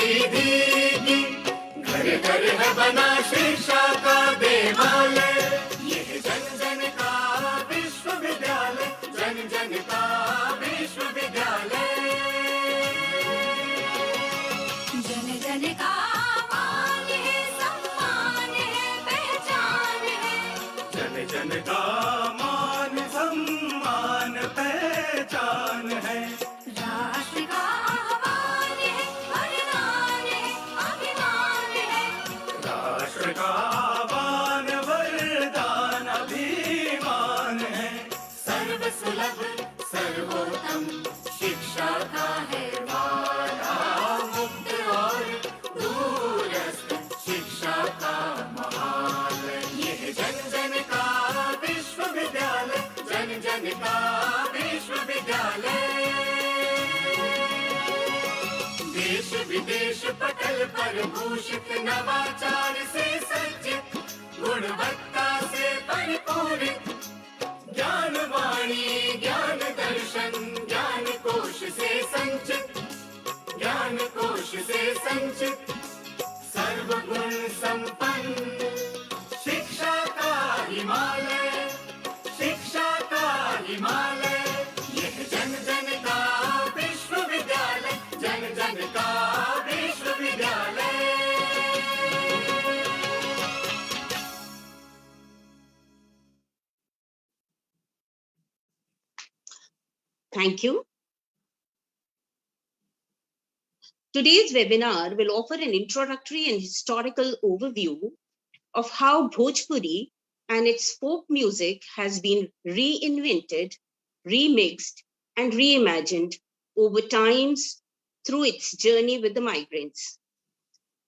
परिधि घर घर है बना शिक्षा का देवालय। यह जन जन का विश्वविद्यालय, जन जन का विश्वविद्यालय। जन जन का मान है, सम्मान है, पहचान है। जन जन का मान सम्मान पहचान है। राष्ट्र का आह्वान है, वरदान है, अभिमान है। राष्ट्र का आह्वान वरदान अभिमान है। सर्वसुलभ सर्वोत्तम शिक्षा का है वादा, मुक्त और दूरस्थ शिक्षा का महालय। यह जन जन का विश्वविद्यालय, जन जन का विश्वविद्यालय। देश विदेश पटल पर भूषित, नवाचार से सज्जित, गुणवत्ता से परिपूरित। ज्ञान वाणी ज्ञान दर्शन, ज्ञान कोश से संचित, ज्ञान कोश से संचित। सर्वगुण संपन्न शिक्षा का हिमालय, शिक्षा का हिमालय। यह जन जन का विश्वविद्यालय, जन जन का विश्वविद्यालय। Thank you. Today's webinar will offer an introductory and historical overview of how Bhojpuri and its folk music has been reinvented, remixed, and reimagined over times through its journey with the migrants.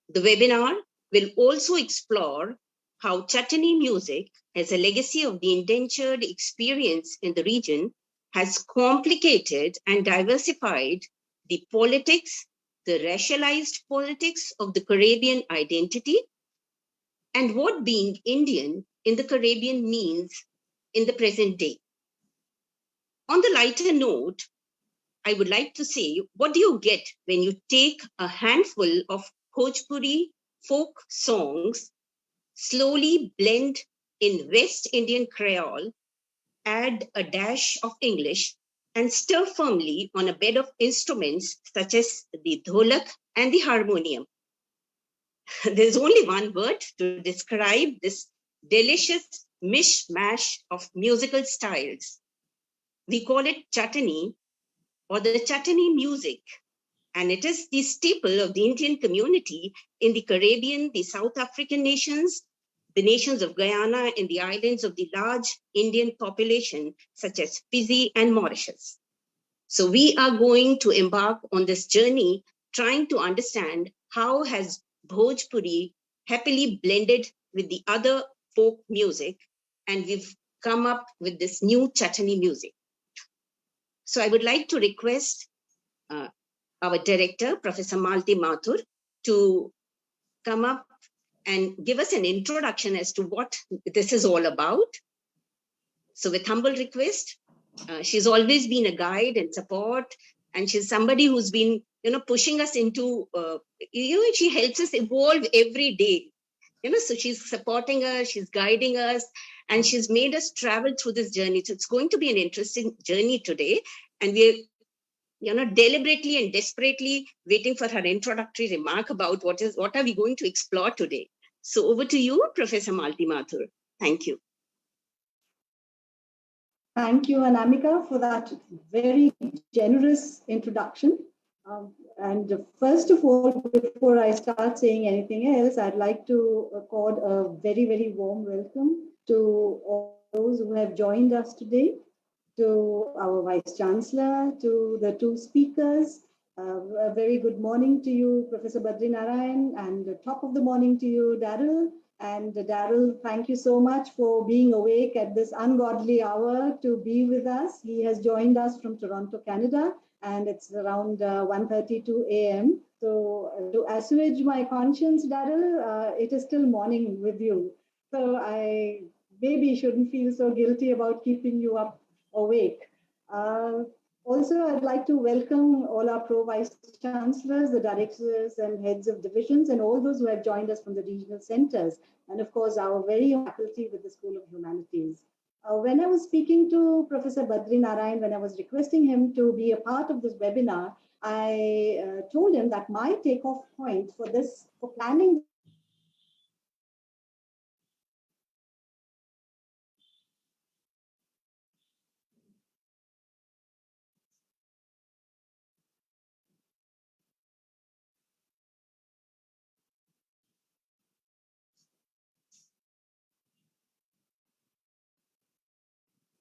The webinar will also explore how Chutney music, as a legacy of the indentured experience in the region, has complicated and diversified the politics, the racialized politics of the Caribbean identity, and what being Indian in the Caribbean means in the present day. On the lighter note, I would like to say, what do you get when you take a handful of Bhojpuri folk songs, slowly blend in West Indian Creole, add a dash of English, and stir firmly on a bed of instruments such as the dholak and the harmonium? There's only one word to describe this delicious mishmash of musical styles. We call it chutney, or the chutney music, and it is the staple of the Indian community in the Caribbean, the South African nations, the nations of Guyana, and the islands of the large Indian population, such as Fiji and Mauritius. So we are going to embark on this journey, trying to understand how has Bhojpuri happily blended with the other folk music, and we've come up with this new chutney music. So I would like to request our director, Professor Malti Mathur, to come up and give us an introduction as to what this is all about. So with humble request, she's always been a guide and support, and she's somebody who's been, pushing us into, she helps us evolve every day. So she's supporting us, she's guiding us, and she's made us travel through this journey. So it's going to be an interesting journey today, and we're deliberately and desperately waiting for her introductory remark about what are we going to explore today. So over to you, Professor Malti Mathur. Thank you. Thank you, Anamika, for that very generous introduction. And first of all, before I start saying anything else, I'd like to accord a very, very warm welcome to all those who have joined us today, to our Vice Chancellor, to the two speakers. A very good morning to you, Professor Badri Narayan, and top of the morning to you, Daryl. And Daryl, thank you so much for being awake at this ungodly hour to be with us. He has joined us from Toronto, Canada, and it's around 1:32 a.m. So to assuage my conscience, Daryl, it is still morning with you. So I maybe shouldn't feel so guilty about keeping you up awake. Also, I'd like to welcome all our pro-vice chancellors, the directors and heads of divisions, and all those who have joined us from the regional centers, and of course, our very own faculty with the School of Humanities. When I was speaking to Professor Badri Narayan, when I was requesting him to be a part of this webinar, I told him that my takeoff point for this, for planning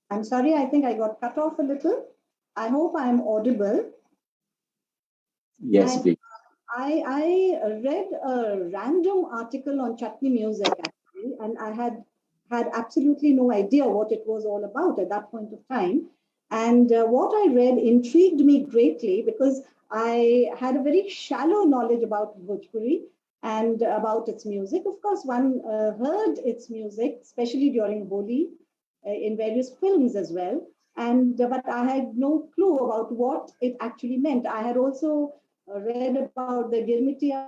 I'm sorry, I think I got cut off a little. I hope I'm audible. Yes, please. I read a random article on chutney music actually, and I had absolutely no idea what it was all about at that point of time. And what I read intrigued me greatly because I had a very shallow knowledge about Bhojpuri and about its music. Of course, one heard its music, especially during Holi, in various films as well. And but I had no clue about what it actually meant. I had also read about the Girmitia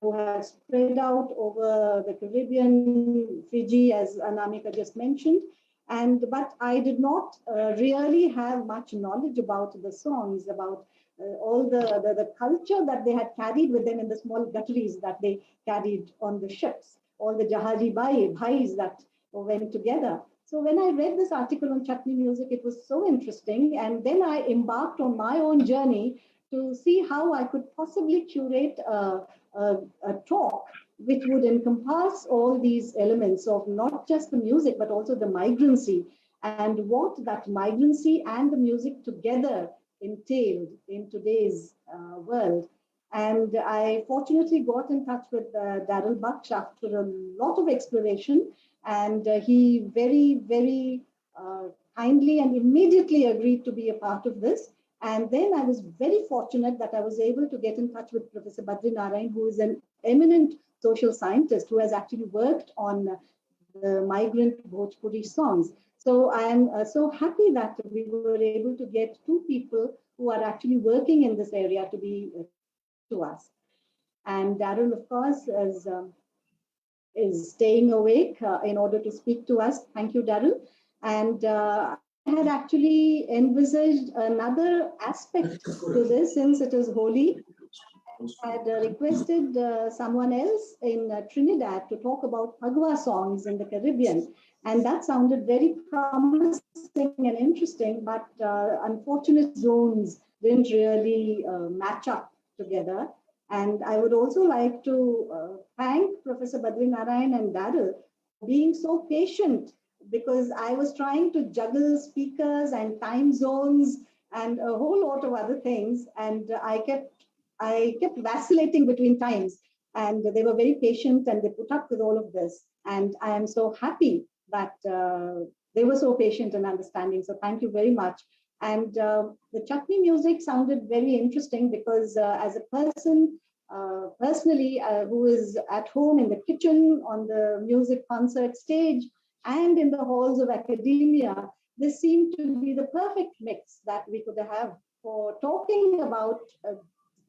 who have spread out over the Caribbean, Fiji, as Anamika just mentioned. But I did not really have much knowledge about the songs, about all the culture that they had carried with them in the small gutteries that they carried on the ships, all the Jahaji bhais that went together. So when I read this article on chutney music, it was so interesting. And then I embarked on my own journey to see how I could possibly curate a talk which would encompass all these elements of not just the music, but also the migrancy and what that migrancy and the music together entailed in today's world. And I fortunately got in touch with Daryl Baksh after a lot of exploration, and he very kindly and immediately agreed to be a part of this. And then I was very fortunate that I was able to get in touch with Professor Badri Narayan, who is an eminent social scientist who has actually worked on the migrant Bhojpuri songs. So I am so happy that we were able to get two people who are actually working in this area to be to us. And Daryl, of course, is staying awake in order to speak to us. Thank you, Daryl. And I had actually envisaged another aspect to this since it is Holi. I had requested someone else in Trinidad to talk about Pagua songs in the Caribbean. And that sounded very promising and interesting, but unfortunate zones didn't really match up together. And I would also like to thank Professor Badri Narayan and Daryl for being so patient because I was trying to juggle speakers and time zones and a whole lot of other things. And I kept vacillating between times, and they were very patient and they put up with all of this. And I am so happy that they were so patient and understanding. So thank you very much. And the chutney music sounded very interesting because as a person, personally, who is at home in the kitchen, on the music concert stage, and in the halls of academia, this seemed to be the perfect mix that we could have for talking about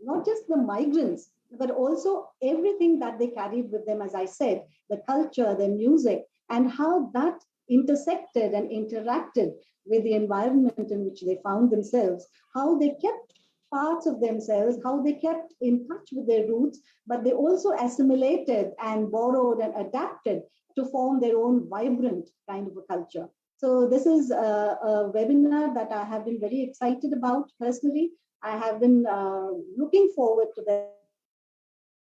not just the migrants, but also everything that they carried with them, as I said, the culture, the music, and how that intersected and interacted with the environment in which they found themselves, how they kept parts of themselves, how they kept in touch with their roots, but they also assimilated and borrowed and adapted to form their own vibrant kind of a culture. So this is a webinar that I have been very excited about personally. I have been looking forward to that,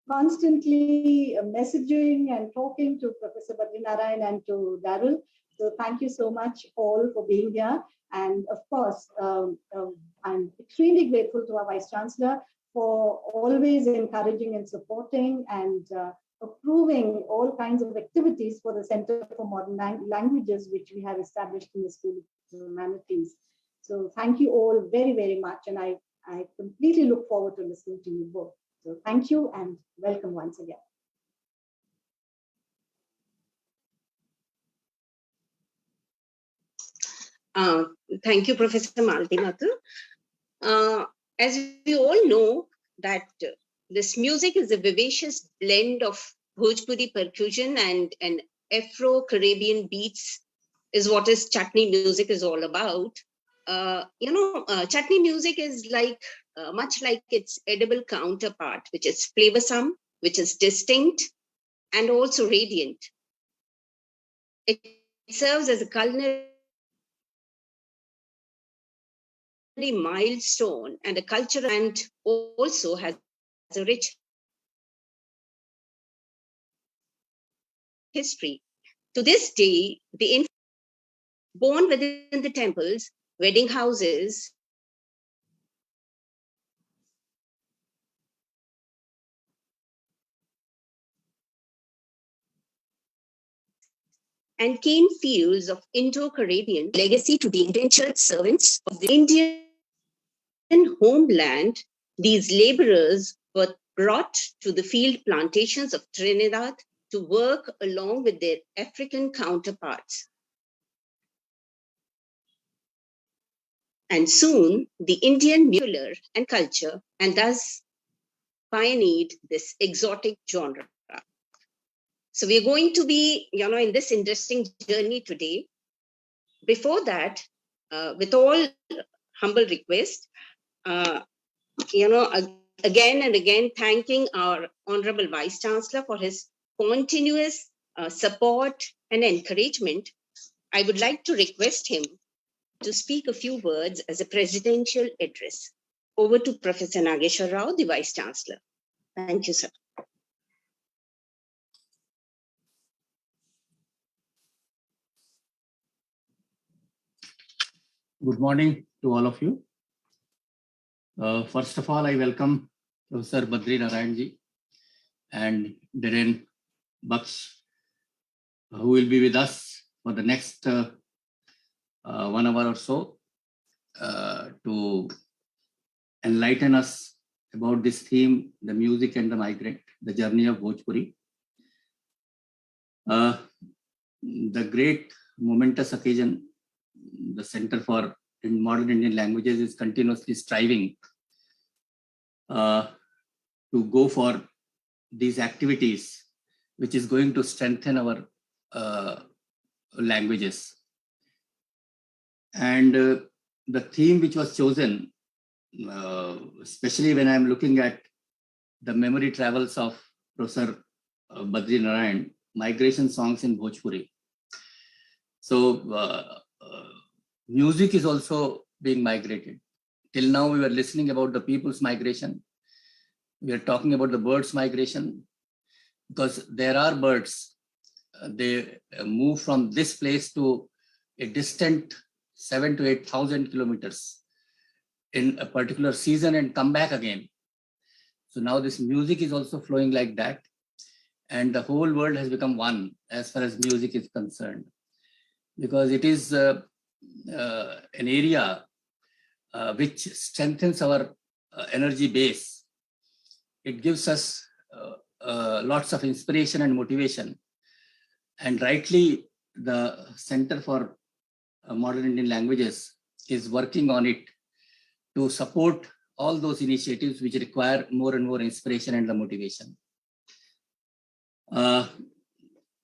constantly messaging and talking to Professor Badri Narayan and to Daryl. So thank you so much all for being here. And of course, I'm extremely grateful to our Vice Chancellor for always encouraging and supporting and approving all kinds of activities for the Center for Modern Languages, which we have established in the School of Humanities. So thank you all very much. And I completely look forward to listening to you both. So thank you and welcome once again. Thank you, Professor Malti Mathu. As we all know that this music is a vivacious blend of Bhojpuri percussion and Afro-Caribbean beats is what is chutney music is all about. Chutney music is like much like its edible counterpart, which is flavorsome, which is distinct, and also radiant. It serves as a culinary milestone and a cultural, and also has a rich history. To this day, the infant born within the temples, wedding houses, and cane fields of Indo-Caribbean legacy to the indentured servants of the Indian homeland, these laborers were brought to the field plantations of Trinidad to work along with their African counterparts. And soon the Indian music and culture, and thus pioneered this exotic genre. So we're going to be, in this interesting journey today. Before that, with all humble request, again and again, thanking our Honorable Vice Chancellor for his continuous support and encouragement, I would like to request him to speak a few words as a presidential address. Over to Professor Nageshwar Rao, the Vice Chancellor. Thank you, sir. Good morning to all of you. First of all, I welcome Professor Badri Narayanji and Dhiren Baksh, who will be with us for the next 1 hour or so to enlighten us about this theme, the music and the migrant, the journey of Bhojpuri. The great momentous occasion, the Center for Modern Indian Languages is continuously striving to go for these activities, which is going to strengthen our languages. And the theme which was chosen, especially when I'm looking at the memory travels of Professor Badri Narayan, migration songs in Bhojpuri. So music is also being migrated. Till now, we were listening about the people's migration. We are talking about the birds' migration, because there are birds, they move from this place to a distant 7,000 to 8,000 kilometers in a particular season and come back again. So now this music is also flowing like that. And the whole world has become one as far as music is concerned, because it is an area which strengthens our energy base. It gives us lots of inspiration and motivation. And rightly, the Center for Modern Indian Languages is working on it to support all those initiatives which require more and more inspiration and the motivation.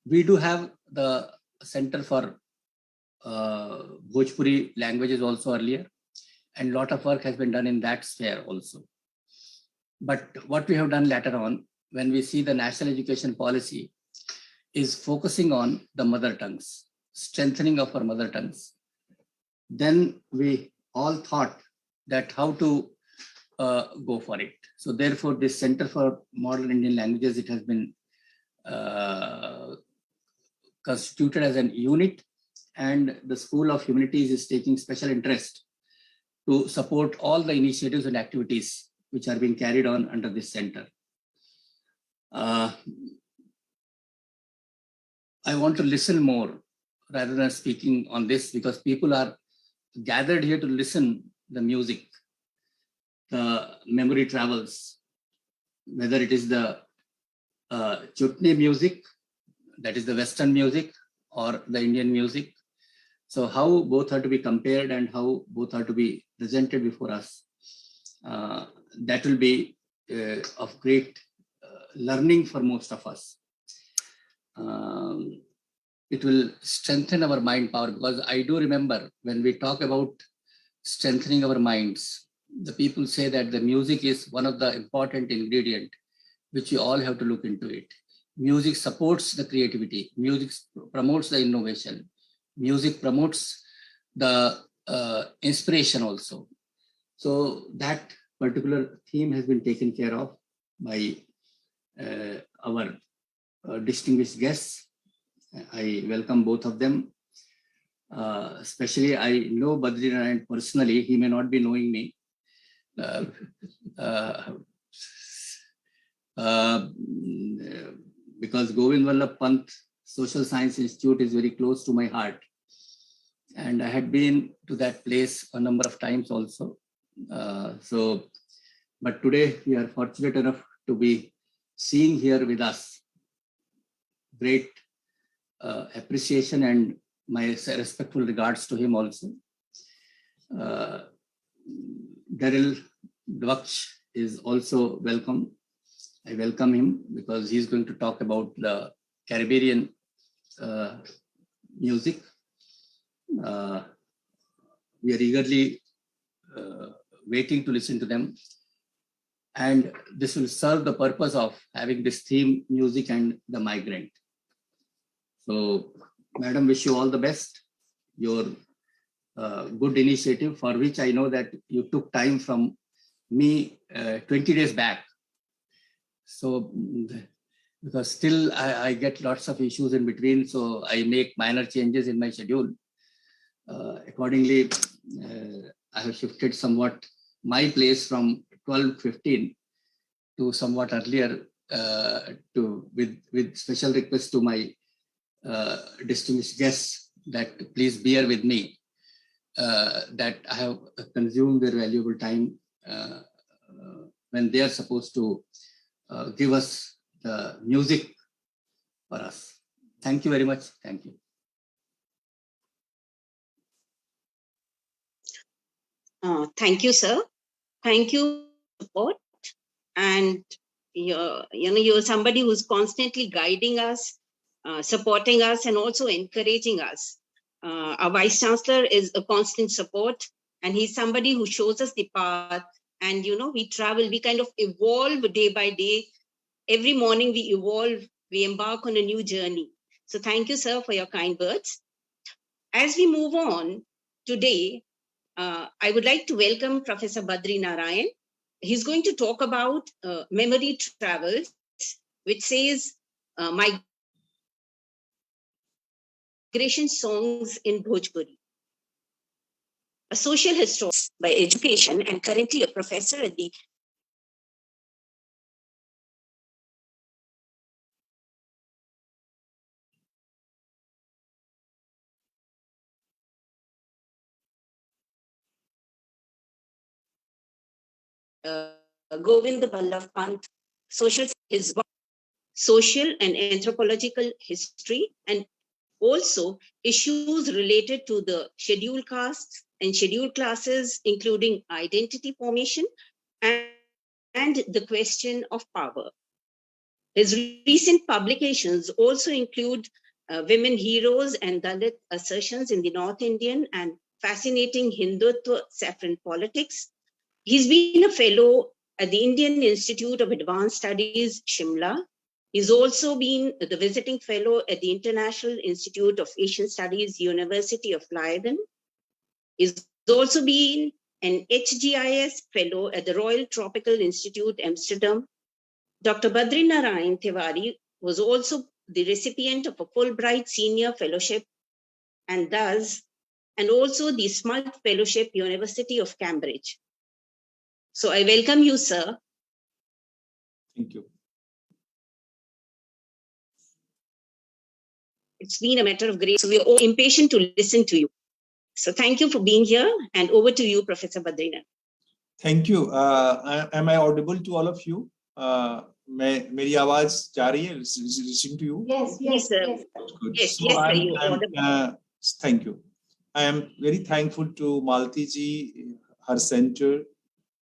We do have the Center for Bhojpuri languages also earlier, and a lot of work has been done in that sphere also. But what we have done later on, when we see the national education policy, is focusing on the mother tongues, strengthening of our mother tongues. Then we all thought that how to go for it. So therefore, this Center for Modern Indian Languages, it has been constituted as a unit, and the School of Humanities is taking special interest to support all the initiatives and activities which are being carried on under this center. I want to listen more rather than speaking on this, because people are gathered here to listen the music, the memory travels, whether it is the chutney music, that is the Western music, or the Indian music. So how both are to be compared and how both are to be presented before us. that will be of great learning for most of us. It will strengthen our mind power, because I do remember when we talk about strengthening our minds, the people say that the music is one of the important ingredient which we all have to look into it. Music supports the creativity. Music promotes the innovation. Music promotes the inspiration also. So that particular theme has been taken care of by our distinguished guests. I welcome both of them. Especially, I know Badrinaran personally. He may not be knowing me. Because Govind Vallabh Pant Social Science Institute is very close to my heart. And I had been to that place a number of times also. But today we are fortunate enough to be seeing here with us. Great appreciation and my respectful regards to him also. Daryl Dwaksh is also welcome. I welcome him because he's going to talk about the Caribbean music. We are eagerly waiting to listen to them. And this will serve the purpose of having this theme, music and the migrant. So, Madam, wish you all the best. Your good initiative, for which I know that you took time from me 20 days back. So, because still I get lots of issues in between, so I make minor changes in my schedule. Accordingly, I have shifted somewhat my place from 12:15 to somewhat earlier, with special request to my distinguished guests that please bear with me, that I have consumed their valuable time when they are supposed to give us the music for us. Thank you very much. Thank you. Thank you, sir. Thank you for support. And you're somebody who's constantly guiding us, supporting us, and also encouraging us. Our Vice Chancellor is a constant support, and he's somebody who shows us the path. And we travel, we kind of evolve day by day. Every morning we evolve, we embark on a new journey. So thank you, sir, for your kind words. As we move on today, I would like to welcome Professor Badrinaran. He's going to talk about memory travels, which says migration songs in Bhojpuri. A social historian by education and currently a professor at the Govind Vallabh Pant social and anthropological history, and also issues related to the scheduled castes and scheduled classes, including identity formation and the question of power. His recent publications also include Women Heroes and Dalit Assertions in the North Indian and Fascinating Hindutva Saffron Politics. He's been a fellow at the Indian Institute of Advanced Studies, Shimla. He's also been the visiting fellow at the International Institute of Asian Studies, University of Leiden. He's also been an HGIS fellow at the Royal Tropical Institute, Amsterdam. Dr. Badrinaran Tiwari was also the recipient of a Fulbright Senior Fellowship and also the Smult Fellowship, University of Cambridge. So I welcome you, sir. Thank you. It's been a matter of grace. So we're all impatient to listen to you. So thank you for being here, and over to you, Professor Badrinaran. Thank you. Am I audible to all of you? मेरी आवाज जा रही है? Listening to you? Yes, sir. Good. Yes, So yes, sir. You audible. Thank you. I am very thankful to Malti ji, her center,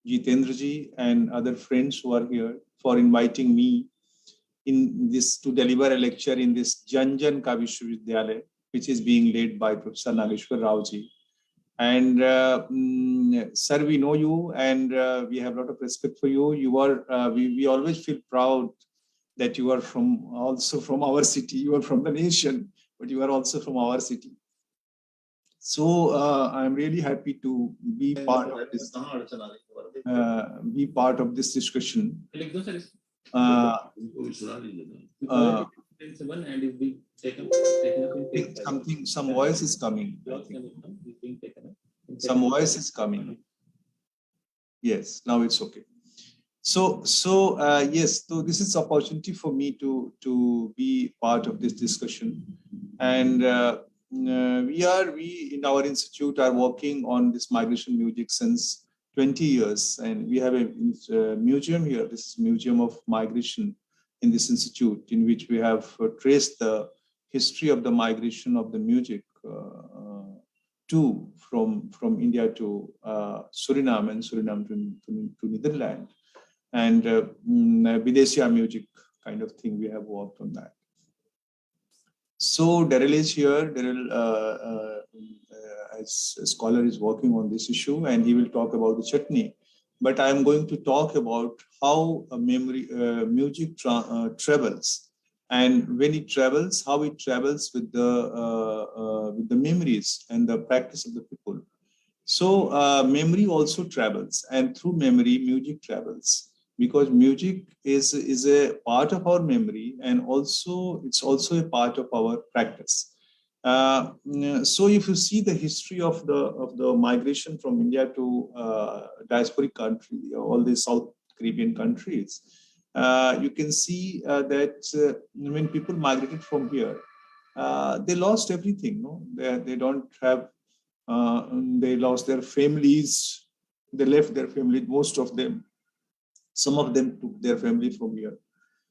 Jitendra ji, and other friends who are here for inviting me in this to deliver a lecture in this Jan Jan Ka Vishwavidyalaya, which is being led by Professor Nageshwar Rao ji. And sir, we know you, and we have a lot of respect for you. You are we always feel proud that you are also from our city. You are from the nation, but you are also from our city. So I'm really happy to be part of this. Be part of this discussion. Some voice is coming. Some voice is coming. Yes, now it's okay. So yes, so this is opportunity for me to be part of this discussion, and we in our institute are working on this migration music since 20 years, and we have a museum here. This is Museum of Migration in this institute, in which we have traced the history of the migration of the music from India to Suriname, and Suriname to Netherlands. And Videsia music kind of thing, we have worked on that. So Daryl is here. Daryl, as a scholar, is working on this issue, and he will talk about the chutney. But I am going to talk about how music travels, and when it travels, how it travels with the memories and the practice of the people. So memory also travels, and through memory, music travels, because music is a part of our memory, and also it's also a part of our practice. So if you see the history of the migration from India to diasporic country, all the South Caribbean countries, you can see that when people migrated from here, they lost everything. No, they don't have. They lost their families. They left their family. Most of them. Some of them took their family from here,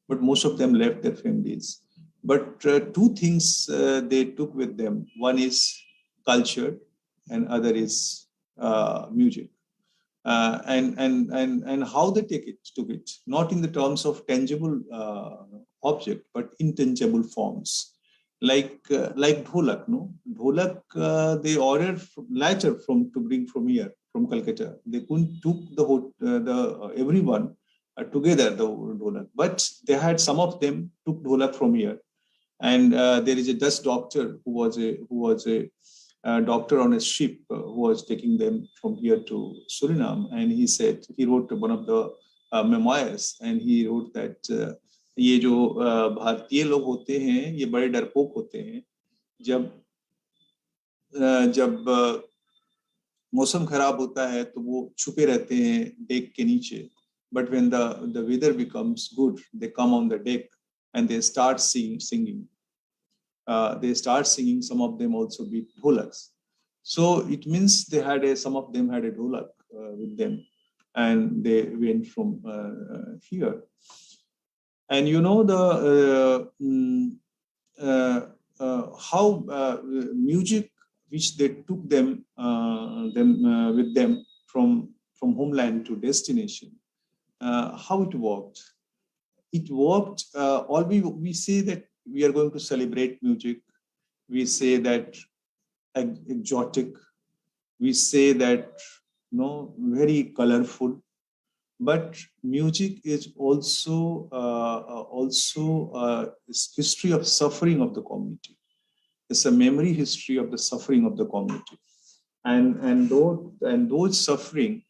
but most of them left their families. But two things they took with them. One is culture, and other is music. And how they took it, not in the terms of tangible object, but intangible forms, like dholak. No, dholak they ordered later to bring from here, from Calcutta. They couldn't took the everyone together the dholak, but they had some of them took dholak from here. And there is a Dutch doctor who was a doctor on a ship who was taking them from here to Suriname, and he wrote one of the memoirs, and he wrote that ये जो भारतीय लोग होते हैं, ये बड़े डरपोक होते हैं. जब मौसम खराब होता है तो वो छुपे रहते हैं डेक के नीचे, but when the weather becomes good, they come on the deck and they start singing. They start singing. Some of them also beat dholaks. So it means some of them had a dholak with them, and they went from here. And you know how music, which they took with them from homeland to destination, how it worked. It worked. All we say that we are going to celebrate music. We say that exotic. We say that very colorful. But music is also history of suffering of the community. It's a memory history of the suffering of the community, and those suffering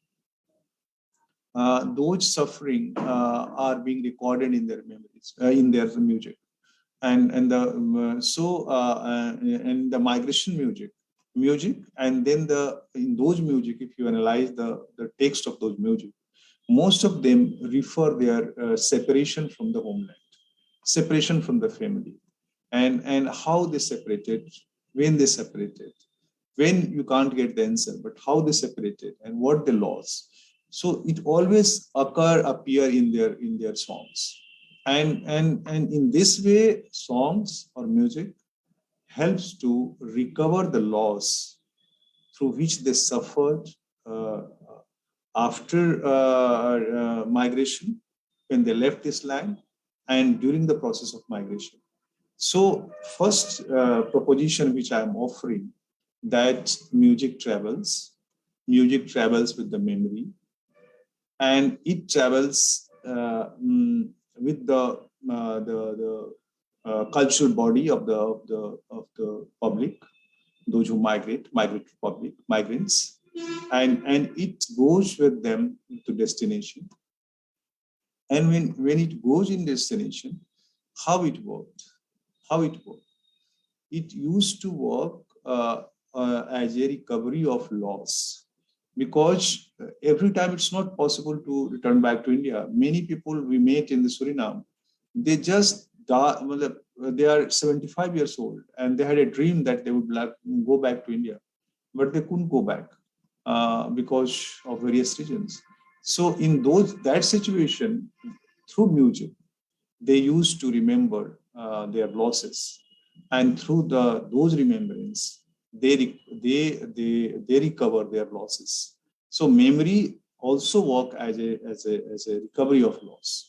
are being recorded in their memories, in their music. And the migration music, and then in those music, if you analyze the text of those music, most of them refer their separation from the homeland, separation from the family, and how they separated, when they separated, when you can't get the answer, but how they separated and what they lost. So it always appear in their songs. And in this way, songs or music helps to recover the loss through which they suffered after migration, when they left this land, and during the process of migration. So first proposition which I am offering, that music travels with the memory, and it travels with the cultural body of the public, those who migrate public, migrants, and it goes with them to destination. And when it goes in destination, how it worked? It used to work as a recovery of loss, because every time it's not possible to return back to India. Many people we met in the Suriname, they just they are 75 years old and they had a dream that they would go back to India, but they couldn't go back because of various reasons. So in that situation, through music, they used to remember their losses, and through those remembrance, they recover their losses. So memory also work as a recovery of loss.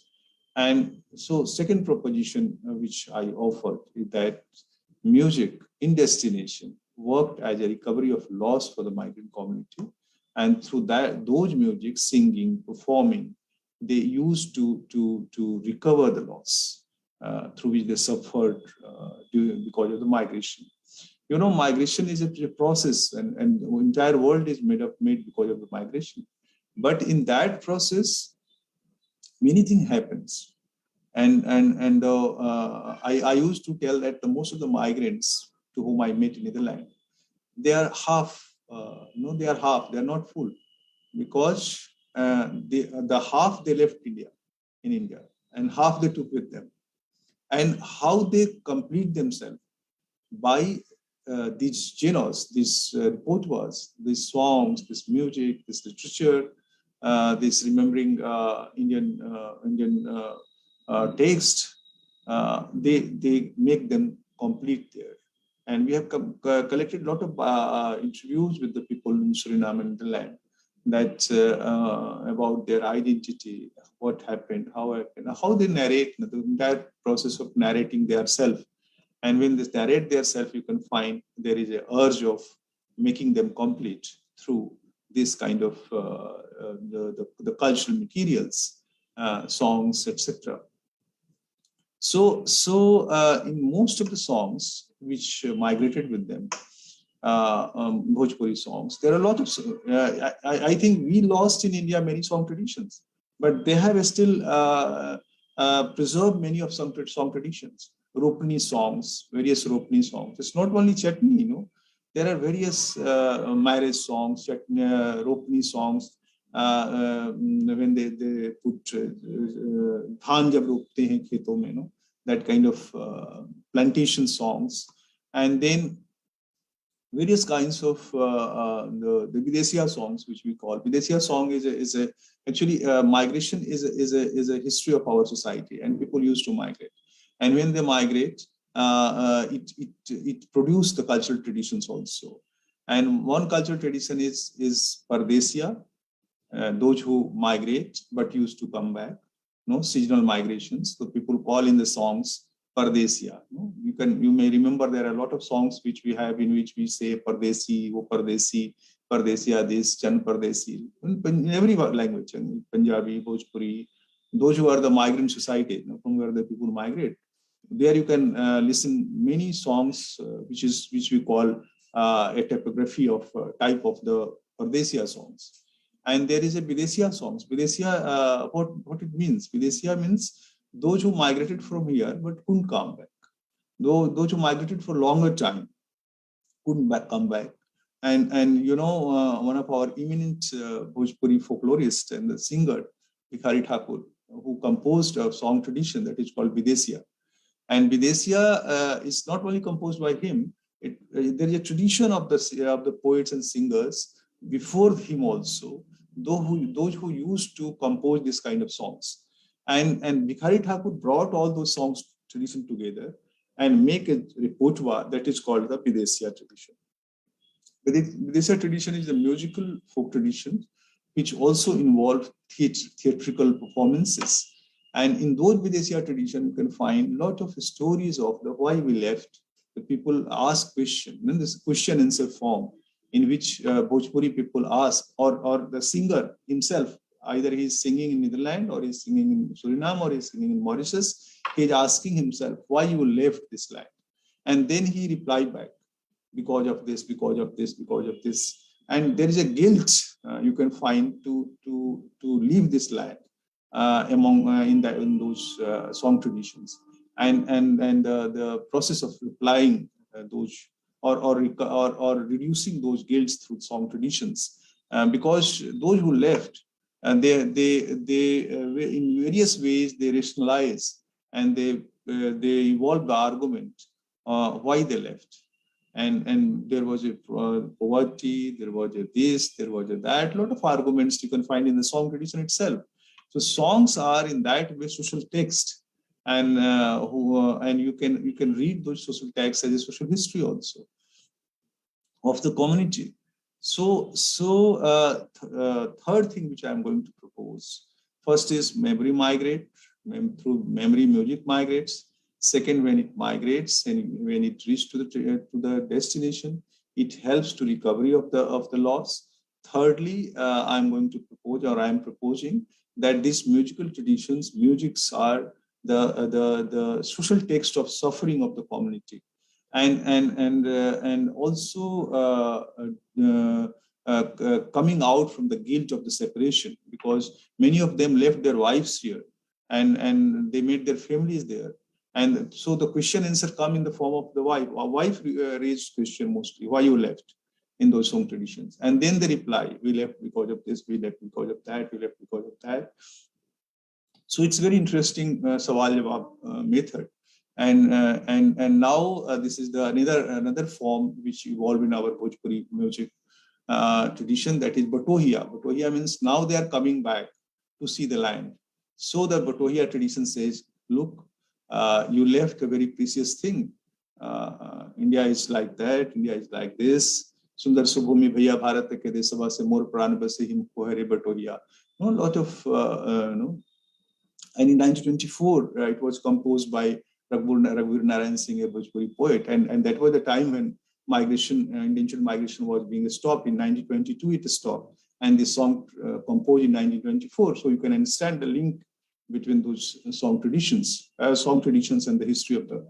And so second proposition which I offered is that music in destination worked as a recovery of loss for the migrant community, and through those music, singing, performing, they used to recover the loss through which they suffered because of the migration. You know, migration is a process, and the entire world is made because of the migration. But in that process, many things happens. And I used to tell that most of the migrants to whom I met in Netherlands, they are half, they are half, they are not full, because the half they left in India, and half they took with them. And how they complete themselves by these genres, these repertoires, these songs, this music, this literature, this remembering Indian text, they make them complete there. And we have collected a lot of interviews with the people in Suriname and the land, that about their identity, what happened, how they narrate, the entire process of narrating their self. And when they narrate their self, you can find there is an urge of making them complete through this kind of the cultural materials, songs, etc. So in most of the songs which migrated with them, Bhojpuri songs, there are a lot of, I think we lost in India many song traditions, but they have still preserved many of song traditions. Ropni songs, various Ropni songs. It's not only chutney, there are various marriage songs, Ropni songs, when they put dhan jab ropte hain kheton mein, that kind of plantation songs. And then various kinds of the Videsiya songs, which we call. Videsiya song is actually migration is a history of our society, and people used to migrate. And when they migrate, it produced the cultural traditions also. And one cultural tradition is Pardesiya, those who migrate but used to come back, seasonal migrations. So people call in the songs Pardesiya. You may remember there are a lot of songs which we have in which we say Pardesi, Wo Pardesi, Pardesiya this, Chan Pardesi, in every language, in Punjabi, Bhojpuri, those who are the migrant society, from where the people migrate. There you can listen many songs which we call a typography of type of the Pardesiya songs. And there is a Videsiya songs. Videsiya, what it means? Videsiya means those who migrated from here but couldn't come back. Those who migrated for longer time couldn't come back. And one of our eminent Bhojpuri folklorist and the singer, Bhikhari Thakur, who composed a song tradition that is called Videsiya. And Videsiya is not only composed by him, there is a tradition of the poets and singers before him also, those who used to compose this kind of songs. And Bhikhari Thakur brought all those songs tradition together and make a repertoire that is called the Videsiya tradition. Videsiya tradition is a musical folk tradition which also involve theatrical performances. And in those Videsiya tradition, you can find a lot of stories of the why we left. The people ask question, and this question answer form in which Bhojpuri people ask, or the singer himself, either he is singing in Netherlands, or he's singing in Suriname, or he's singing in Mauritius, he's asking himself why you left this land. And then he replied back, because of this, because of this, because of this. And there is a guilt you can find to leave this land in those song traditions, and the process of replying those or reducing those guilts through song traditions, because those who left, and they in various ways they rationalize, and they evolve the argument why they left. And there was a poverty, there was a this, there was a that, a lot of arguments you can find in the song tradition itself. So songs are in that way social text, and you can read those social texts as a social history also of the community. So third thing which I am going to propose, first is memory migrate, through memory music migrates. Second, when it migrates and when it reaches to the destination, it helps to recovery of the loss. Thirdly, I'm going to propose, or I'm proposing, that these musical traditions, musics are the social text of suffering of the community, and also coming out from the guilt of the separation, because many of them left their wives here, and they made their families there. And so the question answer come in the form of the wife. A wife raised question mostly, why you left, in those song traditions. And then they reply, we left because of this, we left because of that, we left because of that. So it's very interesting Sawal Jawab method. And now this is the another form which evolved in our Bhojpuri music tradition, that is Batohiya. Batohiya means now they are coming back to see the land. So the Batohiya tradition says, look, you left a very precious thing. India is like that, India is like this. Sundar Subhumi Bhaiya Bharat ke desava se mor pran base him kohare Batohiya. A lot of, and in 1924, it was composed by Raghuvir Narayan Singh, a Bhojpuri poet. And that was the time when migration, indentured migration was being stopped. In 1922, it stopped. And the song composed in 1924. So you can understand the link between those song traditions and the history of the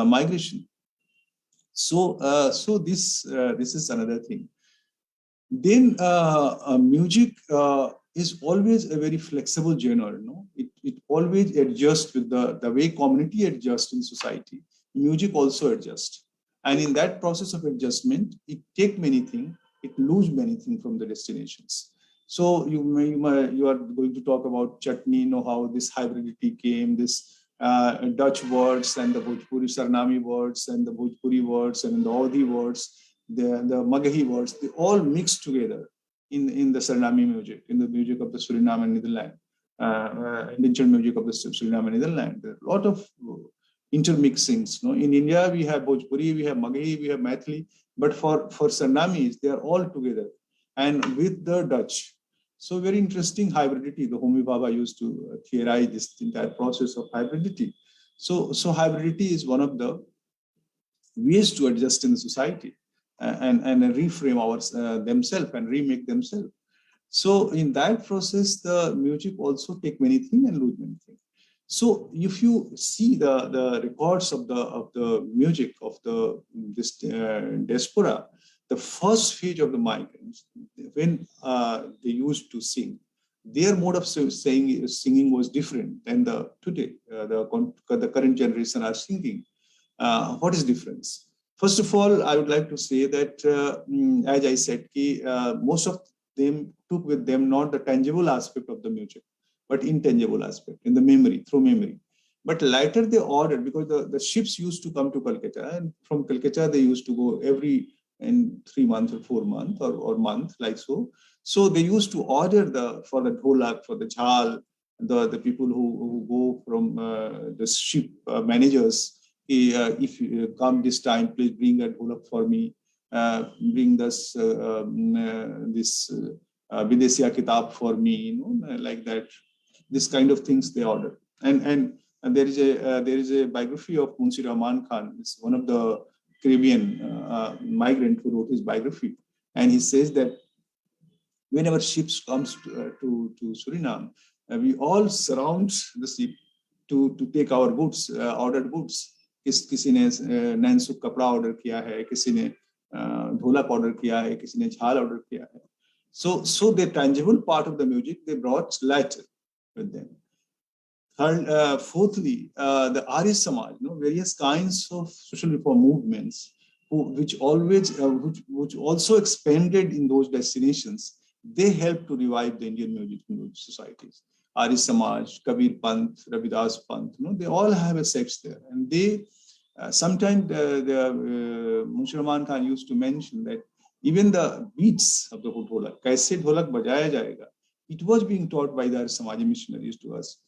migration. So this is another thing. Then music is always a very flexible genre. No, it always adjusts with the way community adjusts in society. Music also adjusts, and in that process of adjustment, it take many things, it lose many things from the destinations. So you are going to talk about chutney, how this hybridity came, this Dutch words and the Bhojpuri Sarnami words and the Bhojpuri words and the Audhi words, the Magahi words, they all mixed together in the Sarnami music, in the music of the Suriname and Netherlands, indentured music of the Suriname and Netherlands. There are a lot of intermixings. In India, we have Bhojpuri, we have Magahi, we have Maithili, but for Sarnamis, they are all together, and with the Dutch. So very interesting hybridity. The Homi Baba used to theorize this entire process of hybridity. So hybridity is one of the ways to adjust in the society and reframe themselves and remake themselves. So in that process, the music also take many things and lose many things. So if you see the records of the music of this diaspora, the first phase of the migrants, when they used to sing, their mode of singing was different than today. The current generation are singing. What is difference? First of all, I would like to say that, as I said, most of them took with them not the tangible aspect of the music, but intangible aspect in the memory, through memory. But later they ordered, because the ships used to come to Calcutta, and from Calcutta they used to go every in 3 months or 4 months or month, like so. So they used to order for the dholak, for the jhal, the people who go from the ship managers. If you come this time, please bring a dholak for me. Bring this Videsiya Kitab for me, like that. This kind of things they order. And there is a biography of Munshi Rahman Khan. It's one of the Caribbean migrant who wrote his biography, and he says that whenever ships comes to Suriname, we all surround the ship to take our goods, ordered goods. किसी ने नैनसुख कपड़ा order किया है, किसी ने ढोलक order किया है, किसी ने झाल ऑर्डर किया है. So the tangible part of the music they brought later with them. Third, fourthly, the Arya Samaj, various kinds of social reform movements, which also expanded in those destinations, they helped to revive the Indian music in those societies. Arya Samaj, Kabir Panth, Ravidas Panth, they all have a sects there, and they sometimes Munshi Rahman Khan used to mention that even the beats of the dholak, kaise dholak bajaya jayega, it was being taught by the Arya Samaji missionaries to us.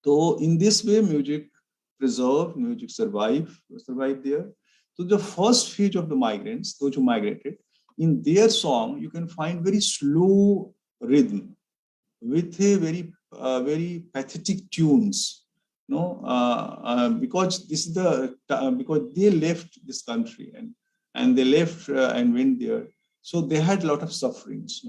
So in this way, music preserved, music survived there. So the first phase of the migrants, those who migrated, in their song, you can find very slow rhythm with a very pathetic tunes. Because this is because they left this country and they left and went there. So they had a lot of sufferings,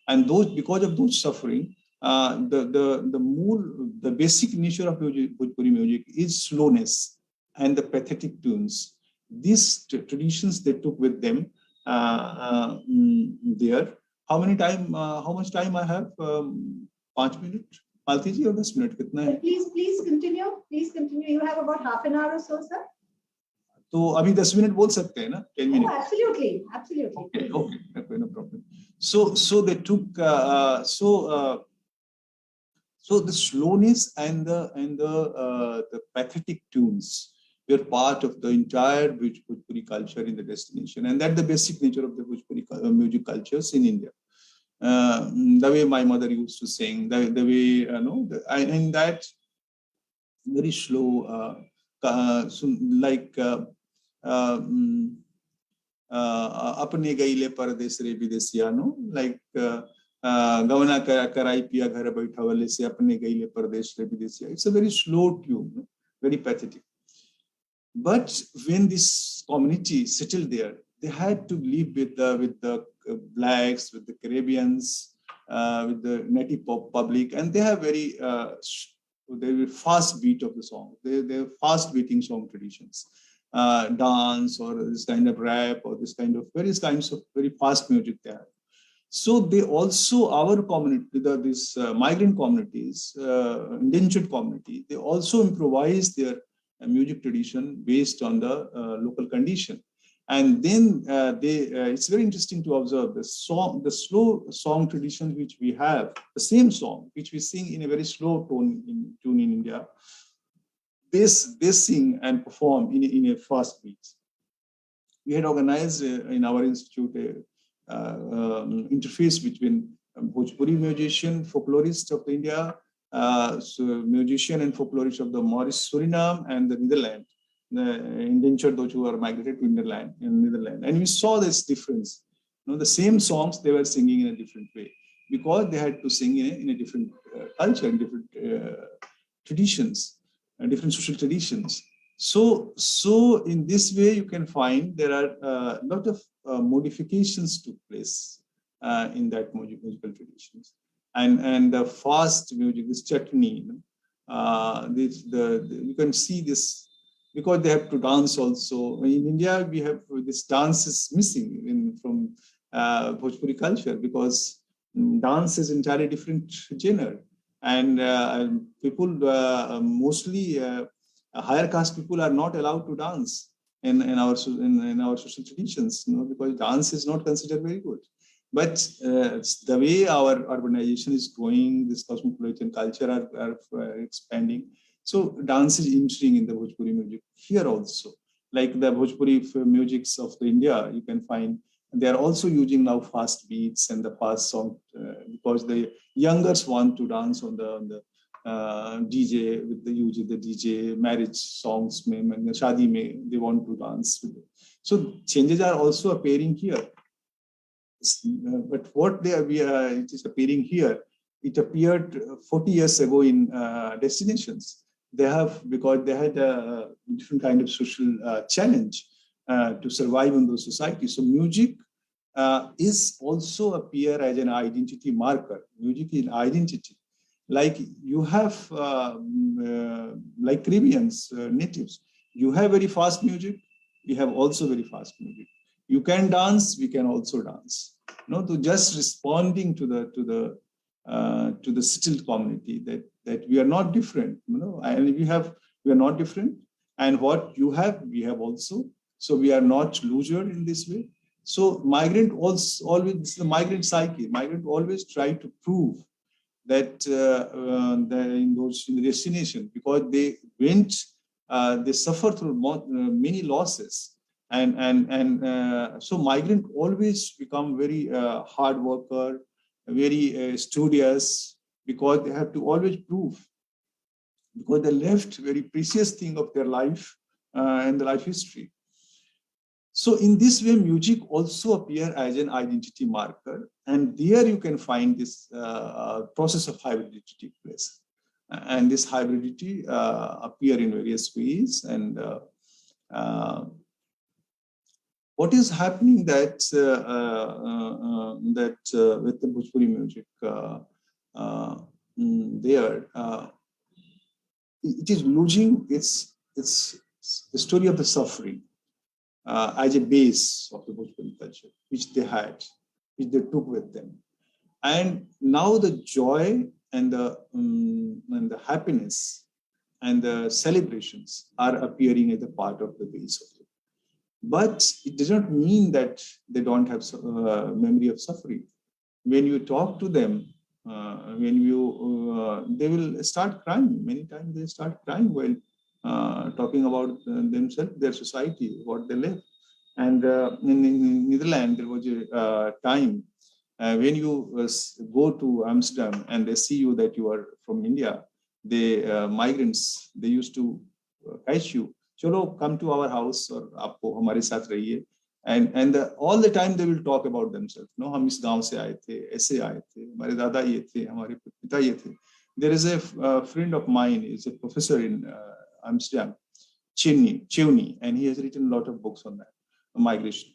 and because of those suffering, the basic nature of Bhojpuri music is slowness and the pathetic tunes. These traditions they took with them there. How much time I have? 5 minutes? Malti ji, or 10 minutes? Kitna hai? Please continue. You have about half an hour or so, sir. तो अभी 10 minute बोल सकते हैं ना? 10 minutes. Oh, absolutely. Okay, no problem. So they took so the slowness and the pathetic tunes were part of the entire Bhojpuri culture in the destination, and that's the basic nature of the Bhojpuri music cultures in India. The way my mother used to sing, the way and that very slow, like अपने गईले परदेस रे विदेशिया, like गवना कराई पिया घर बैठावले से अपने गईले परदेस रे विदेशिया. It's a very slow tune, very pathetic. But when this community settled there, they had to live with the blacks, with the Caribbeans, with the native public, and they have very fast beat of the song. They have fast beating song traditions, dance or this kind of rap or this kind of various kinds of very fast music they have. So they also, our community, these migrant communities, indentured community, they also improvise their music tradition based on the local condition. And then it's very interesting to observe the slow song tradition which we have, the same song which we sing in a very slow tune in India. They sing and perform in a fast beat. We had organized in our institute interface between Bhojpuri musician, folklorist of India, musician and folklorist of the Maurice, Suriname, and the Netherlands, the indentured those who are migrated to Netherlands. And we saw this difference. The same songs they were singing in a different way because they had to sing in a different culture, in different traditions, different social traditions. So in this way, you can find there are a lot of modifications took place in that musical traditions, and the fast music, this chutney, you can see this because they have to dance also. In India, we have this dance is missing from Bhojpuri culture because dance is entirely different genre, and people mostly higher caste people are not allowed to dance in our social traditions, because dance is not considered very good. But the way our urbanization is going, this cosmopolitan culture are expanding. So dance is entering in the Bhojpuri music here also. Like the Bhojpuri musics of the India, you can find they are also using now fast beats and the fast song because the youngers want to dance on the DJ with the DJ marriage songs, shadi mein they want to dance with it. So changes are also appearing here. But what it is appearing here, it appeared 40 years ago in destinations. They have, because they had a different kind of social challenge to survive in those societies. So music is also appear as an identity marker. Music is identity. Like you have, like Caribbeans, natives, you have very fast music. We have also very fast music. You can dance. We can also dance. To just responding to the settled community that we are not different. And we are not different. And what you have, we have also. So we are not loser in this way. So migrant also always, this is the migrant psyche. Migrant always try to prove that in the destination, because they went, they suffer through many losses, and so migrant always become very hard worker, very studious, because they have to always prove, because they left very precious thing of their life and the life history. So in this way, music also appear as an identity marker, and there you can find this process of hybridity take place. And this hybridity appear in various ways. And what is happening that with the Bhojpuri music it is losing its the story of the suffering as a base of the Bhojpuri culture, which they had, which they took with them. And now the joy and the happiness and the celebrations are appearing as a part of the base of it. But it does not mean that they don't have memory of suffering. When you talk to them, they will start crying. Many times they start crying while talking about themselves, their society, what they live. And in Netherlands, there was a time when you go to Amsterdam and they see you that you are from India, the migrants, they used to catch you. Chalo, come to our house, or aapko hamare saath rahiye. And all the time they will talk about themselves. No, hum is gaon se aaye the, aise aaye the, hamare dada ye the, hamare pita ye the. There is a friend of mine, is a professor in Amsterdam, Chewny, and he has written a lot of books on that, migration.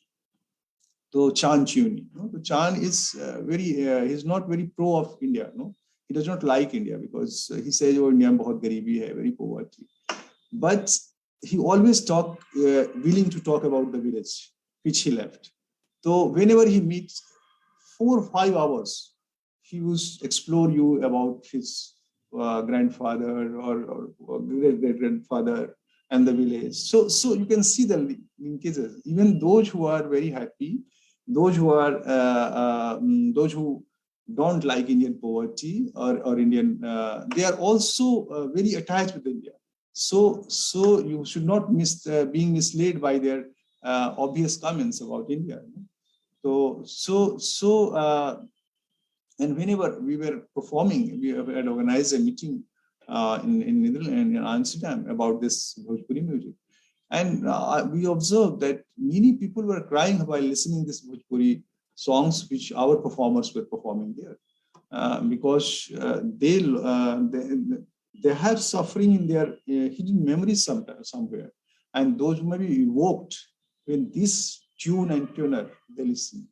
So Chan Chewny, Chan is he's not very pro of India. No, he does not like India because he says, "Oh, India bahut garibi hai, very poverty." But he always willing to talk about the village which he left. So whenever he meets, 4 or 5 hours, he will explore you about his grandfather or great-great-grandfather and the village. So you can see the linkages. Even those who are very happy, those who don't like Indian poverty or Indian, they are also very attached with India. So you should not being misled by their obvious comments about India. And whenever we were performing, we had organized a meeting in Netherlands, in Amsterdam, about this Bhojpuri music. And we observed that many people were crying while listening to this Bhojpuri songs, which our performers were performing there, because they have suffering in their hidden memories somewhere, and those may be evoked when this tune and tuner they listen,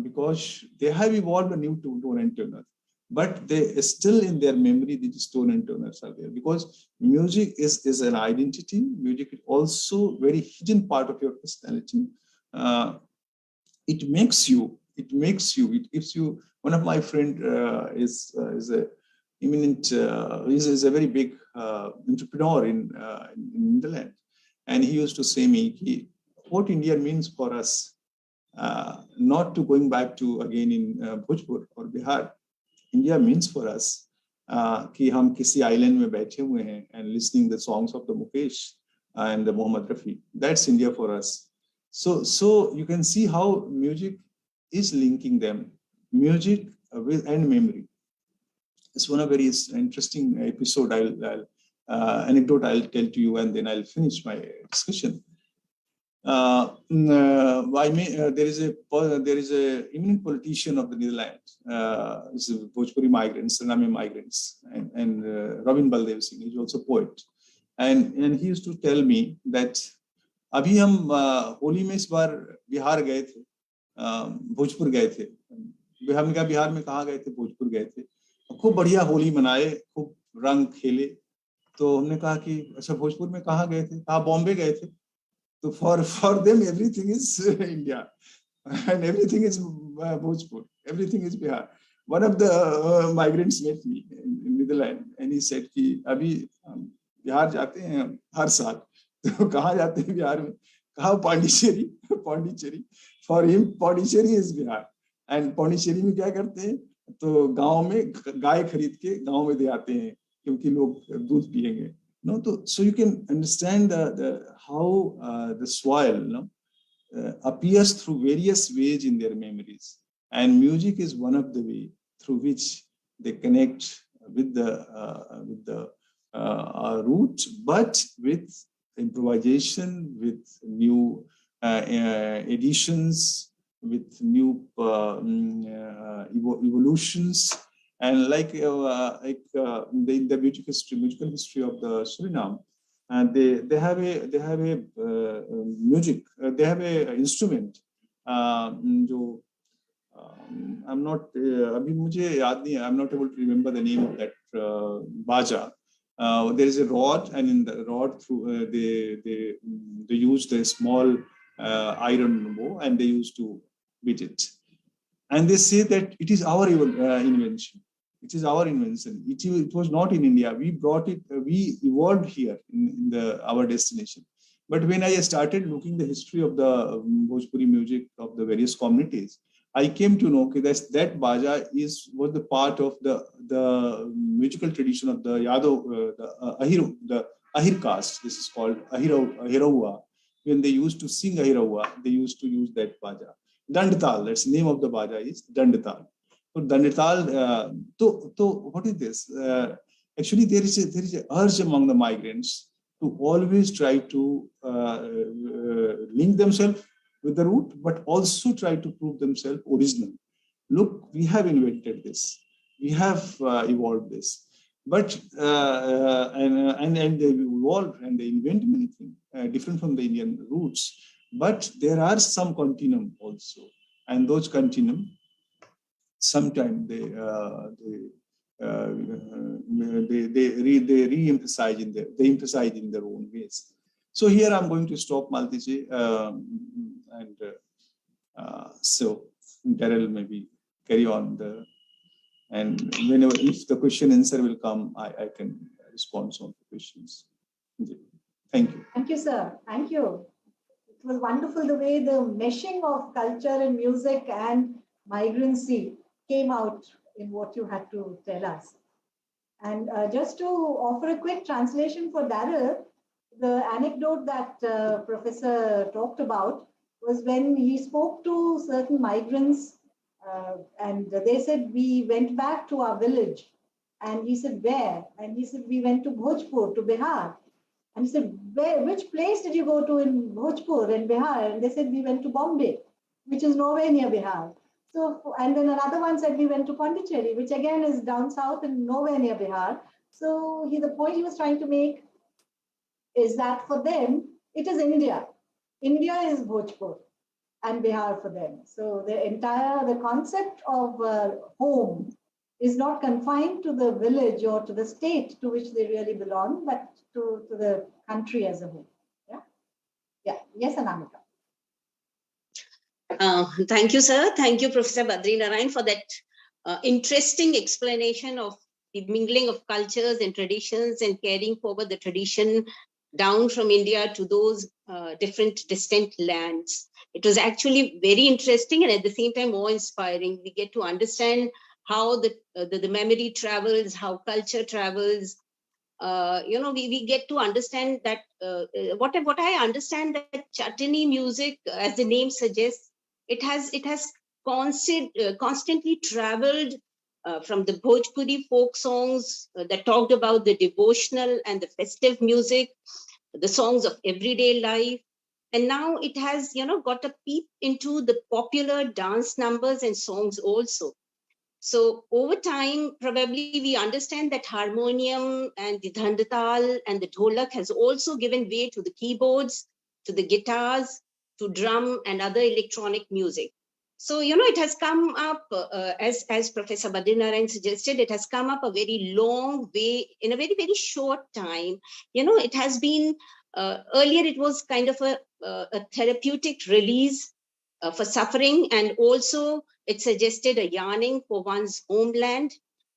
because they have evolved a new tone and tuner, but they still in their memory these tone and tuners are there, because music is an identity. Music is also very hidden part of your personality. It makes you. It gives you. One of my friend is a eminent, is a very big entrepreneur in Netherlands, and he used to say me, what India means for us, not to going back to again in Bhojpur or Bihar. India means for us कि हम किसी island में बैठे हुए हैं and listening the songs of the Mukesh and the Mohammad Rafi. That's India for us. So you can see how music is linking them, music and memory. It's one of very interesting episode. Anecdote I'll tell to you, and then I'll finish my discussion. there is a eminent politician of the Netherlands. This is Bhojpuri migrants, Suriname migrants, and Robin Baldev Singh. He's also a poet, and he used to tell me that अभी हम होली में इस बार बिहार गए थे, भोजपुर गए थे. हमने कहा बिहार में कहाँ गए थे? भोजपुर गए थे. खूब बढ़िया होली मनाए, खूब रंग खेले. तो हमने कहा कि अच्छा भोजपुर में कहाँ गए थे? कहाँ बॉम्बे गए थे. तो for them everything is India and everything is Bhojpur, everything is Bihar. One of the migrants met me in Netherlands and he said कि अभी बिहार जाते हैं हर साल. तो कहाँ जाते हैं बिहार में? कहाँ? Pondicherry. For him Pondicherry is Bihar. And Pondicherry में क्या करते हैं? तो गांव में गाय खरीद के गांव में दे आते हैं क्योंकि लोग दूध पिएंगे. No, so you can understand how the soil appears through various ways in their memories, and music is one of the way through which they connect with the root, but with improvisation, with new additions, with new evolutions. And like the musical history of the Suriname, and they have a music, they have a instrument. जो I'm not अभी मुझे याद नहीं है. I'm not able to remember the name of that baja. There is a rod, and in the rod through they used a small iron bow, and they used to beat it. And they say that it is our invention. It is our invention. It was not in India. We brought it. We evolved here in our destination. But when I started looking the history of the Bhojpuri music of the various communities, I came to know that baja was the part of the musical tradition of the Yadav, the Ahir caste. This is called Ahiraua. When they used to sing Ahiraua, they used to use that baja. Dandatal, that's the name of the baja is Dandatal. So Dandatal, so what is this? Actually, there is an urge among the migrants to always try to link themselves with the root, but also try to prove themselves original. Look, we have invented this. We have evolved this. But and they evolve and they invent many things different from the Indian roots. But there are some continuum also, and those continuum sometimes they re-emphasize in their own ways. So here I'm going to stop, Maltiji, and so Daryl maybe carry on and whenever if the question answer will come, I can respond to the questions. Thank you. Thank you, sir. Thank you. It was wonderful the way the meshing of culture and music and migrancy came out in what you had to tell us. And just to offer a quick translation for Daryl, the anecdote that Professor talked about was when he spoke to certain migrants and they said, we went back to our village. And he said, where? And he said, we went to Bhojpur, to Bihar. And he said, which place did you go to in Bhojpur and Bihar? And they said, we went to Bombay, which is nowhere near Bihar. So, and then another one said, we went to Pondicherry, which again is down south and nowhere near Bihar. So the point he was trying to make is that for them, it is India. India is Bhojpur and Bihar for them. So the concept of home is not confined to the village or to the state to which they really belong, but to the country as a whole. Yeah. Yeah. Yes, Anamika. Thank you, sir. Thank you, Professor Badri Narayan, for that interesting explanation of the mingling of cultures and traditions and carrying forward the tradition down from India to those different distant lands. It was actually very interesting and at the same time awe-inspiring. We get to understand how the memory travels, how culture travels. We get to understand that what I understand that Chutney music, as the name suggests, it has constantly traveled from the Bhojpuri folk songs that talked about the devotional and the festive music, the songs of everyday life, And now it has, got a peep into the popular dance numbers and songs also. So over time, probably we understand that harmonium and the dhandatal and the dholak has also given way to the keyboards, to the guitars, to drum and other electronic music. So, it has come up, as Professor Badrinaran suggested, it has come up a very long way in a very, very short time. It has been, earlier it was kind of a therapeutic release for suffering, and also it suggested a yearning for one's homeland.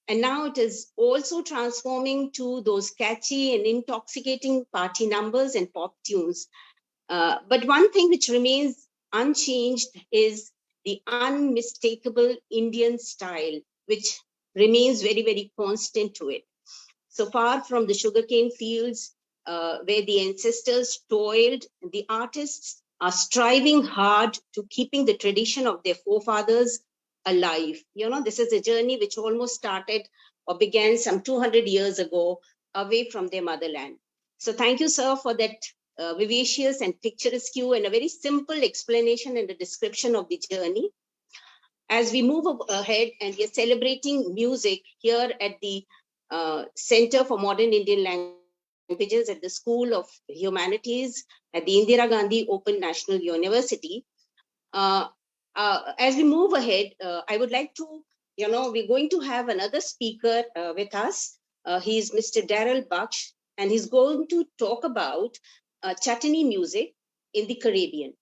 And now it is also transforming to those catchy and intoxicating party numbers and pop tunes. But one thing which remains unchanged is the unmistakable Indian style, which remains very, very constant to it. So far from the sugarcane fields where the ancestors toiled, the artists are striving hard to keeping the tradition of their forefathers alive. This is a journey which almost started or began some 200 years ago away from their motherland. So thank you, sir, for that vivacious and picturesque and a very simple explanation and a description of the journey. As we move ahead and we are celebrating music here at the Center for Modern Indian Languages at the School of Humanities at the Indira Gandhi Open National University. As we move ahead, I would like to, we're going to have another speaker with us. He is Mr. Daryl Baksh, and he's going to talk about chutney music in the Caribbean.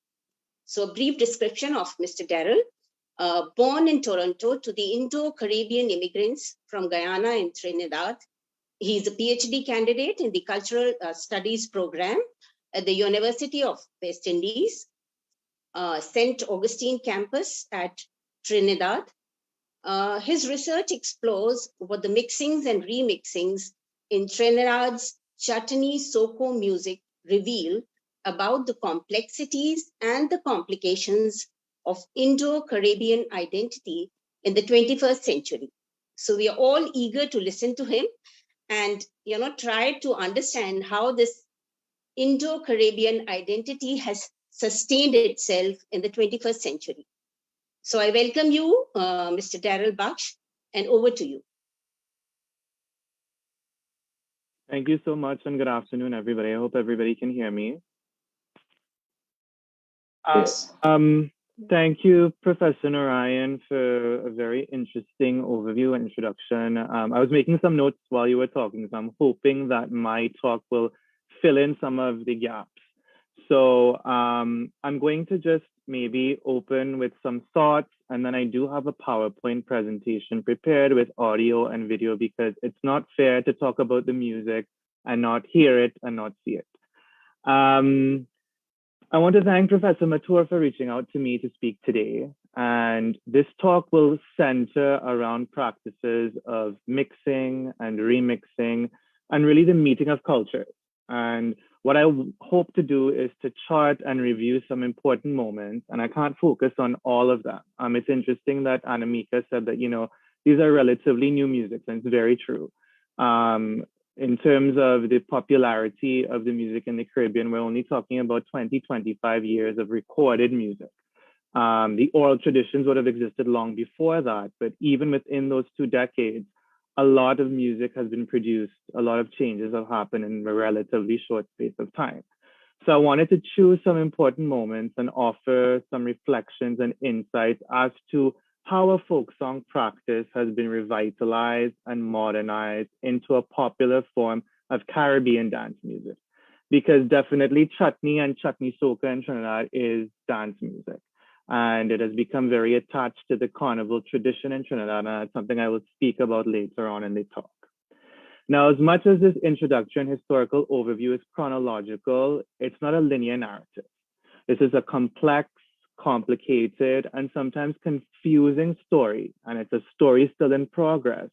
So a brief description of Mr. Daryl. Born in Toronto to the Indo-Caribbean immigrants from Guyana and Trinidad, he is a PhD candidate in the Cultural Studies program at the University of West Indies, St. Augustine campus at Trinidad. His research explores what the mixings and remixings in Trinidad's chutney soca music reveal about the complexities and the complications of Indo-Caribbean identity in the 21st century. So we are all eager to listen to him and try to understand how this Indo-Caribbean identity has sustained itself in the 21st century. So I welcome you, Mr. Daryl Baksh, and over to you. Thank you so much, and good afternoon, everybody. I hope everybody can hear me. Yes. Thank you, Professor Narayan, for a very interesting overview and introduction. I was making some notes while you were talking, so I'm hoping that my talk will fill in some of the gaps. So I'm going to just maybe open with some thoughts, and then I do have a PowerPoint presentation prepared with audio and video because it's not fair to talk about the music and not hear it and not see it. I want to thank Professor Mathur for reaching out to me to speak today. And this talk will center around practices of mixing and remixing and really the meeting of cultures. And what I hope to do is to chart and review some important moments, and I can't focus on all of them. It's interesting that Anamika said that, these are relatively new music, and it's very true. In terms of the popularity of the music in the Caribbean, we're only talking about 20, 25 years of recorded music. The oral traditions would have existed long before that, but even within those 2 decades, a lot of music has been produced, a lot of changes have happened in a relatively short space of time. So I wanted to choose some important moments and offer some reflections and insights as to how a folk song practice has been revitalized and modernized into a popular form of Caribbean dance music. Because definitely chutney and chutney soca in Trinidad is dance music. And it has become very attached to the carnival tradition in Trinidad, and that's something I will speak about later on in the talk. Now, as much as this introduction historical overview is chronological, it's not a linear narrative. This is a complex, complicated, and sometimes confusing story, and it's a story still in progress,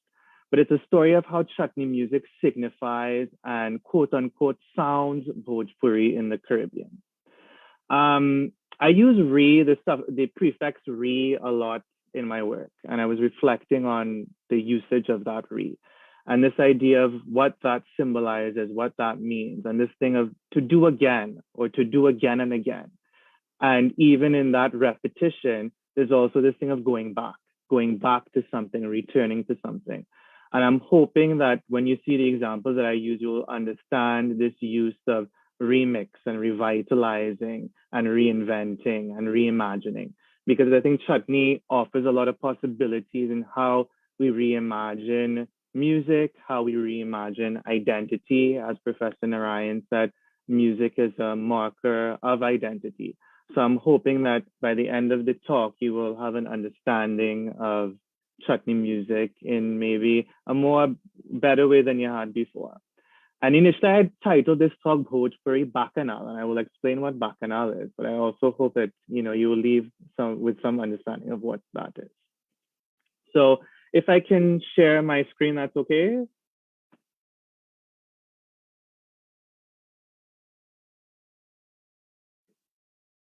but it's a story of how chutney music signifies and quote unquote sounds Bhojpuri in the Caribbean. I use re, the prefix re a lot in my work, and I was reflecting on the usage of that re. and this idea of what that symbolizes, what that means, and this thing of to do again or to do again and again. And even in that repetition, there's also this thing of going back to something, returning to something. And I'm hoping that when you see the examples that I use, you'll understand this use of remix and revitalizing and reinventing and reimagining, because I think chutney offers a lot of possibilities in how we reimagine music, how we reimagine identity. As Professor Narayan said, music is a marker of identity. So I'm hoping that by the end of the talk, you will have an understanding of chutney music in maybe a more better way than you had before. And initially I had titled this talk Bhojpuri Bacchanal, and I will explain what Bacchanal is, but I also hope that you will leave with some understanding of what that is. So if I can share my screen, that's okay?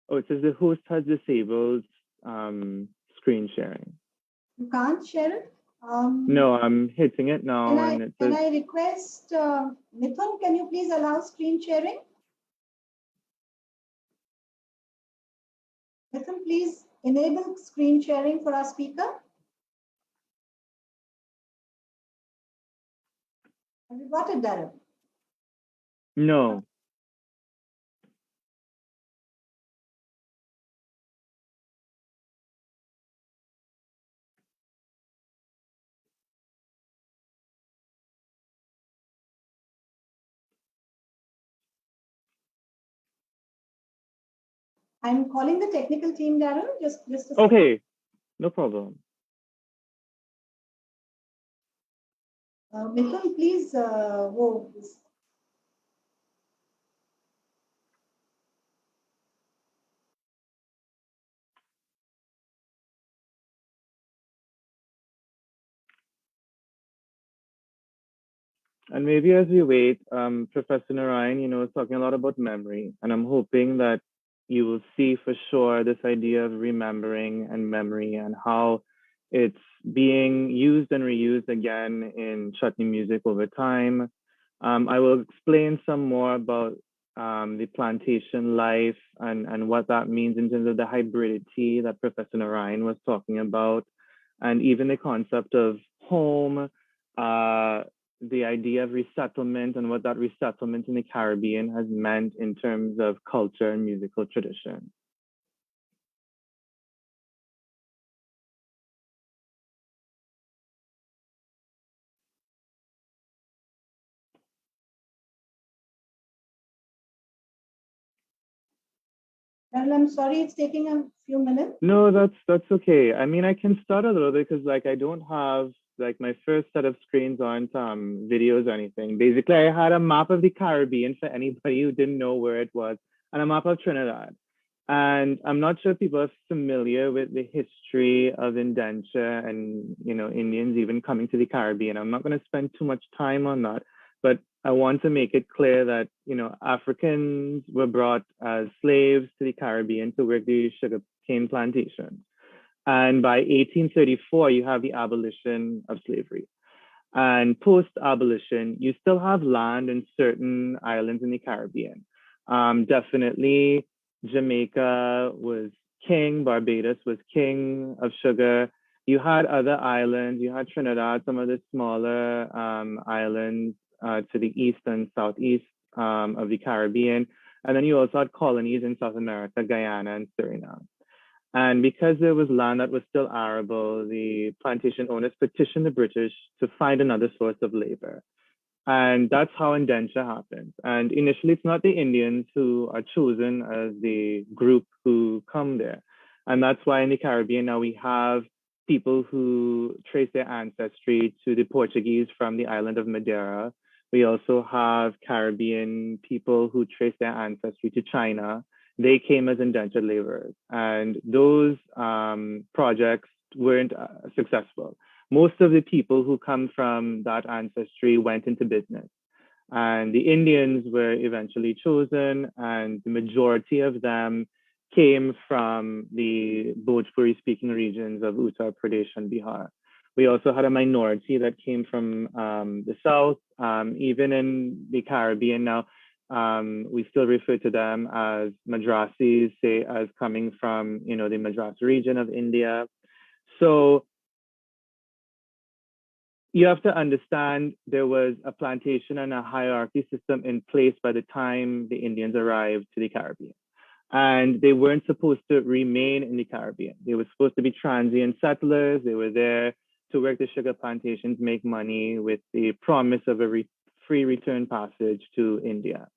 Oh, it says the host has disabled screen sharing. You can't share it? No, I'm hitting it now. Can I request, Mithun, can you please allow screen sharing? Mithun, please enable screen sharing for our speaker. Have you got it, Darren? No. I'm calling the technical team, Darren. Just a second. Okay, no problem. Mithun, please. And maybe as we wait, Professor Narayan, is talking a lot about memory, and I'm hoping that you will see for sure this idea of remembering and memory and how it's being used and reused again in chutney music over time. I will explain some more about the plantation life and what that means in terms of the hybridity that Professor Narayan was talking about, and even the concept of home, the idea of resettlement and what that resettlement in the Caribbean has meant in terms of culture and musical tradition. Darren, I'm sorry it's taking a few minutes. No, that's okay. I mean, I can start a little bit because I don't have my first set of screens aren't videos or anything. Basically, I had a map of the Caribbean for anybody who didn't know where it was, and a map of Trinidad. And I'm not sure if people are familiar with the history of indenture and Indians even coming to the Caribbean. I'm not going to spend too much time on that, but I want to make it clear that Africans were brought as slaves to the Caribbean to work the sugarcane plantations. And by 1834, you have the abolition of slavery. And post-abolition, you still have land in certain islands in the Caribbean. Definitely, Jamaica was king, Barbados was king of sugar. You had other islands, you had Trinidad, some of the smaller islands to the east and southeast of the Caribbean. And then you also had colonies in South America, Guyana and Suriname. And because there was land that was still arable, the plantation owners petitioned the British to find another source of labor. And that's how indenture happens. And initially, it's not the Indians who are chosen as the group who come there. And that's why in the Caribbean now we have people who trace their ancestry to the Portuguese from the island of Madeira. We also have Caribbean people who trace their ancestry to China. They came as indentured laborers, and those projects weren't successful. Most of the people who come from that ancestry went into business, and the Indians were eventually chosen, and the majority of them came from the Bhojpuri speaking regions of Uttar Pradesh and Bihar. We also had a minority that came from the South. Even in the Caribbean now, we still refer to them as Madrasis, say as coming from, you know, the Madras region of India. So you have to understand there was a plantation and a hierarchy system in place by the time the Indians arrived to the Caribbean. And they weren't supposed to remain in the Caribbean. They were supposed to be transient settlers. They were there to work the sugar plantations, make money with the promise of a free return passage to India.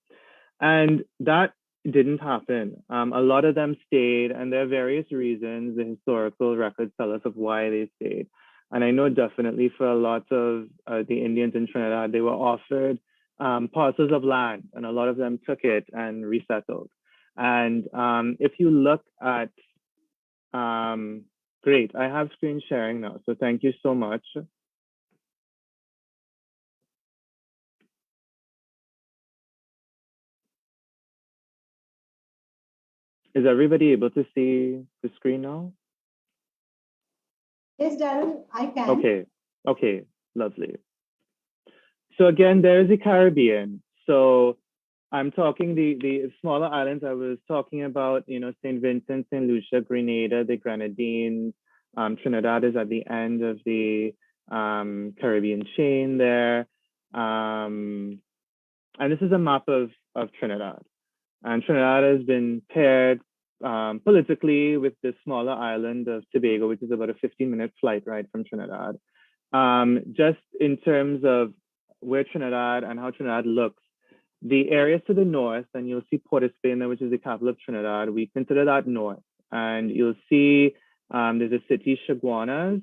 And that didn't happen. A lot of them stayed, and there are various reasons. The historical records tell us of why they stayed. And I know definitely for a lot of the Indians in Trinidad, they were offered parcels of land, and a lot of them took it and resettled. And if you look at, great, I have screen sharing now, so thank you so much. Is everybody able to see the screen now? Yes, Darren, I can. Okay, lovely. So again, there's the Caribbean. So I'm talking the smaller islands I was talking about, you know, St. Vincent, St. Lucia, Grenada, the Grenadines, Trinidad is at the end of the Caribbean chain there. And this is a map of Trinidad. And Trinidad has been paired politically with the smaller island of Tobago, which is about a 15-minute flight ride from Trinidad. Just in terms of where Trinidad and how Trinidad looks, the areas to the north, and you'll see Port of Spain there, which is the capital of Trinidad, we consider that north. And you'll see there's a city, Chaguanas,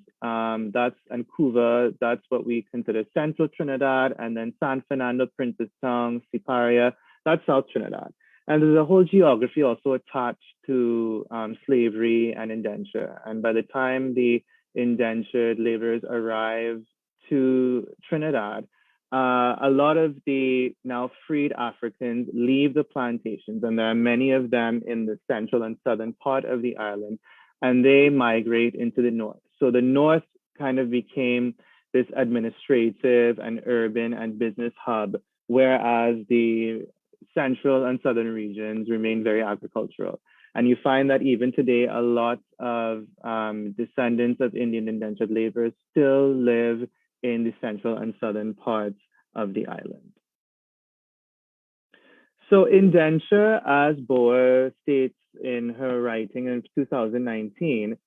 that's Vancouver, that's what we consider central Trinidad, and then San Fernando, Princestown, Siparia, that's South Trinidad. And there's a whole geography also attached to slavery and indenture. And by the time the indentured laborers arrive to Trinidad, a lot of the now freed Africans leave the plantations, and there are many of them in the central and southern part of the island, and they migrate into the north. So the north kind of became this administrative and urban and business hub, whereas the central and southern regions remain very agricultural. And you find that even today, a lot of descendants of Indian indentured laborers still live in the central and southern parts of the island. So indenture, as Boa states in her writing in 2019,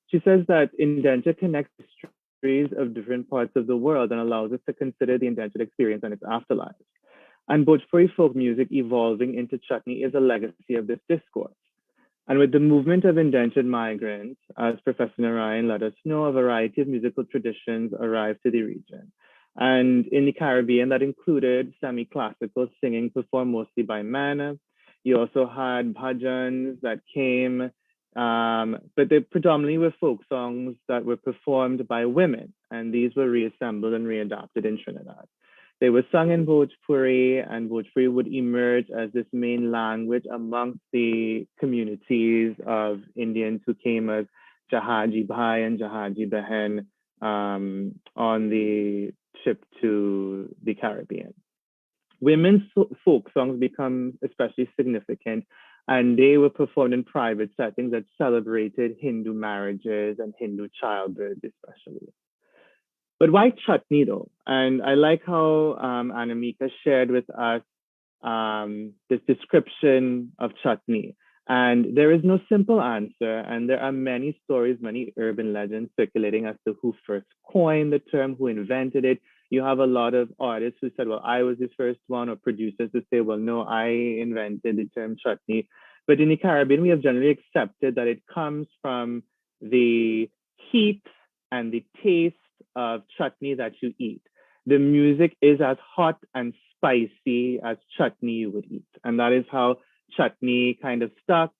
she says that indenture connects histories of different parts of the world and allows us to consider the indentured experience and its afterlife. And Bhojpuri folk music evolving into chutney is a legacy of this discourse. And with the movement of indentured migrants, as Professor Narayan let us know, a variety of musical traditions arrived to the region. And in the Caribbean, that included semi-classical singing performed mostly by men. You also had bhajans that came, but they predominantly were folk songs that were performed by women. And these were reassembled and readapted in Trinidad. They were sung in Bhojpuri, and Bhojpuri would emerge as this main language amongst the communities of Indians who came as Jahaji Bhai and Jahaji Behen on the trip to the Caribbean. Women's folk songs become especially significant, and they were performed in private settings that celebrated Hindu marriages and Hindu childbirth especially. But why chutney though? And I like how Anamika shared with us this description of chutney. And there is no simple answer. And there are many stories, many urban legends circulating as to who first coined the term, who invented it. You have a lot of artists who said, well, I was the first one, or producers who say, well, no, I invented the term chutney. But in the Caribbean, we have generally accepted that it comes from the heat and the taste of chutney that you eat. The music is as hot and spicy as chutney you would eat. And that is how chutney kind of stuck.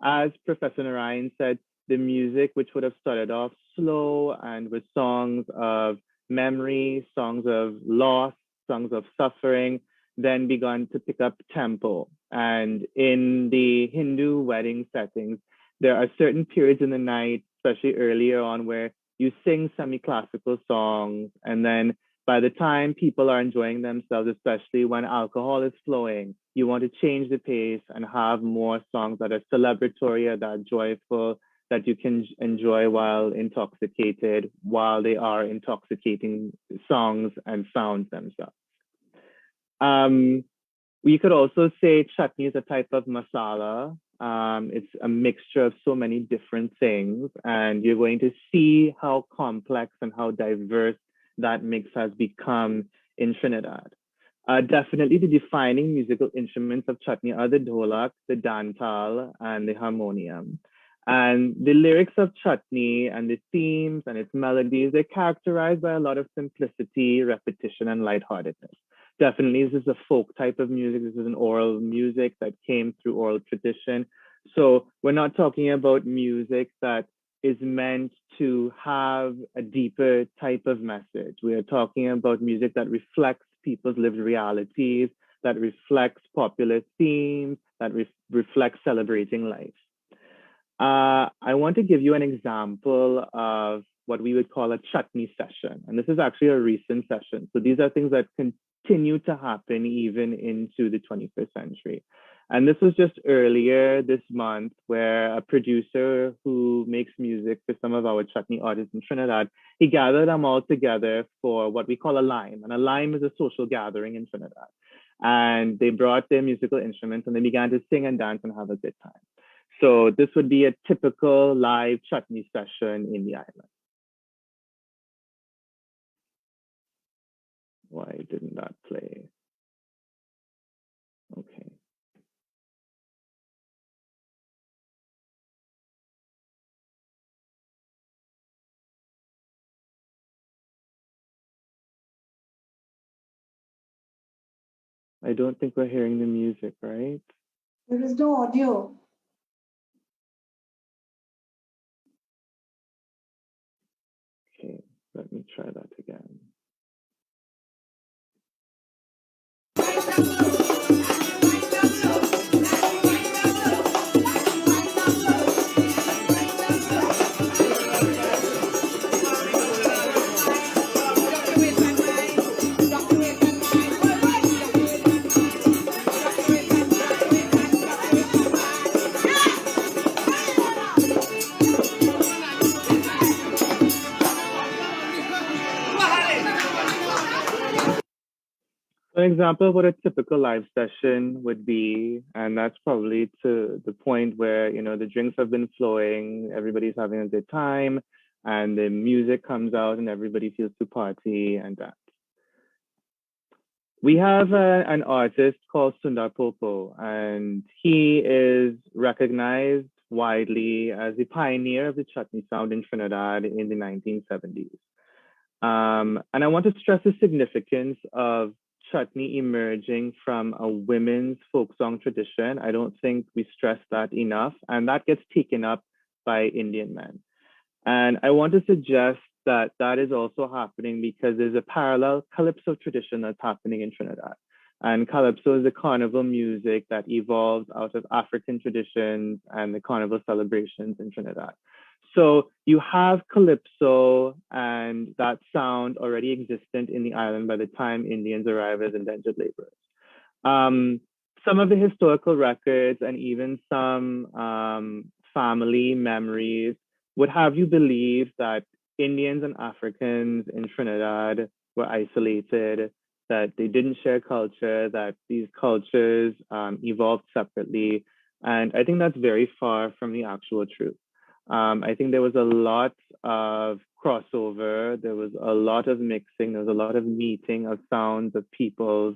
As Professor Narayan said, the music, which would have started off slow and with songs of memory, songs of loss, songs of suffering, then began to pick up tempo. And in the Hindu wedding settings, there are certain periods in the night, especially earlier on, where you sing semi-classical songs, and then by the time people are enjoying themselves, especially when alcohol is flowing, you want to change the pace and have more songs that are celebratory, that are joyful, that you can enjoy while intoxicated, while they are intoxicating songs and sounds themselves. We could also say chutney is a type of masala. It's a mixture of so many different things, and you're going to see how complex and how diverse that mix has become in Trinidad. Definitely the defining musical instruments of chutney are the dholak, the dantal, and the harmonium. And the lyrics of chutney and the themes and its melodies, they're characterized by a lot of simplicity, repetition, and lightheartedness. Definitely, this is a folk type of music. This is an oral music that came through oral tradition. So we're not talking about music that is meant to have a deeper type of message. We are talking about music that reflects people's lived realities, that reflects popular themes, that reflects celebrating life. I want to give you an example of what we would call a chutney session. And this is actually a recent session. So these are things that continue to happen even into the 21st century. And this was just earlier this month where a producer who makes music for some of our chutney artists in Trinidad, he gathered them all together for what we call a lime. And a lime is a social gathering in Trinidad. And they brought their musical instruments and they began to sing and dance and have a good time. So this would be a typical live chutney session in the island. Why didn't that play? Okay. I don't think we're hearing the music, right? There is no audio. Okay, let me try that again. An example of what a typical live session would be, and that's probably to the point where, you know, the drinks have been flowing, everybody's having a good time, and the music comes out and everybody feels to party and dance. We have an artist called Sundar Popo, and he is recognized widely as the pioneer of the chutney sound in Trinidad in the 1970s. And I want to stress the significance of chutney emerging from a women's folk song tradition. I don't think we stress that enough, and that gets taken up by Indian men. And I want to suggest that that is also happening because there's a parallel calypso tradition that's happening in Trinidad. And calypso is a carnival music that evolved out of African traditions and the carnival celebrations in Trinidad. So you have calypso and that sound already existent in the island by the time Indians arrive as indentured laborers. Some of the historical records and even some family memories would have you believe that Indians and Africans in Trinidad were isolated, that they didn't share culture, that these cultures evolved separately. And I think that's very far from the actual truth. I think there was a lot of crossover, there was a lot of mixing, there was a lot of meeting of sounds, of peoples,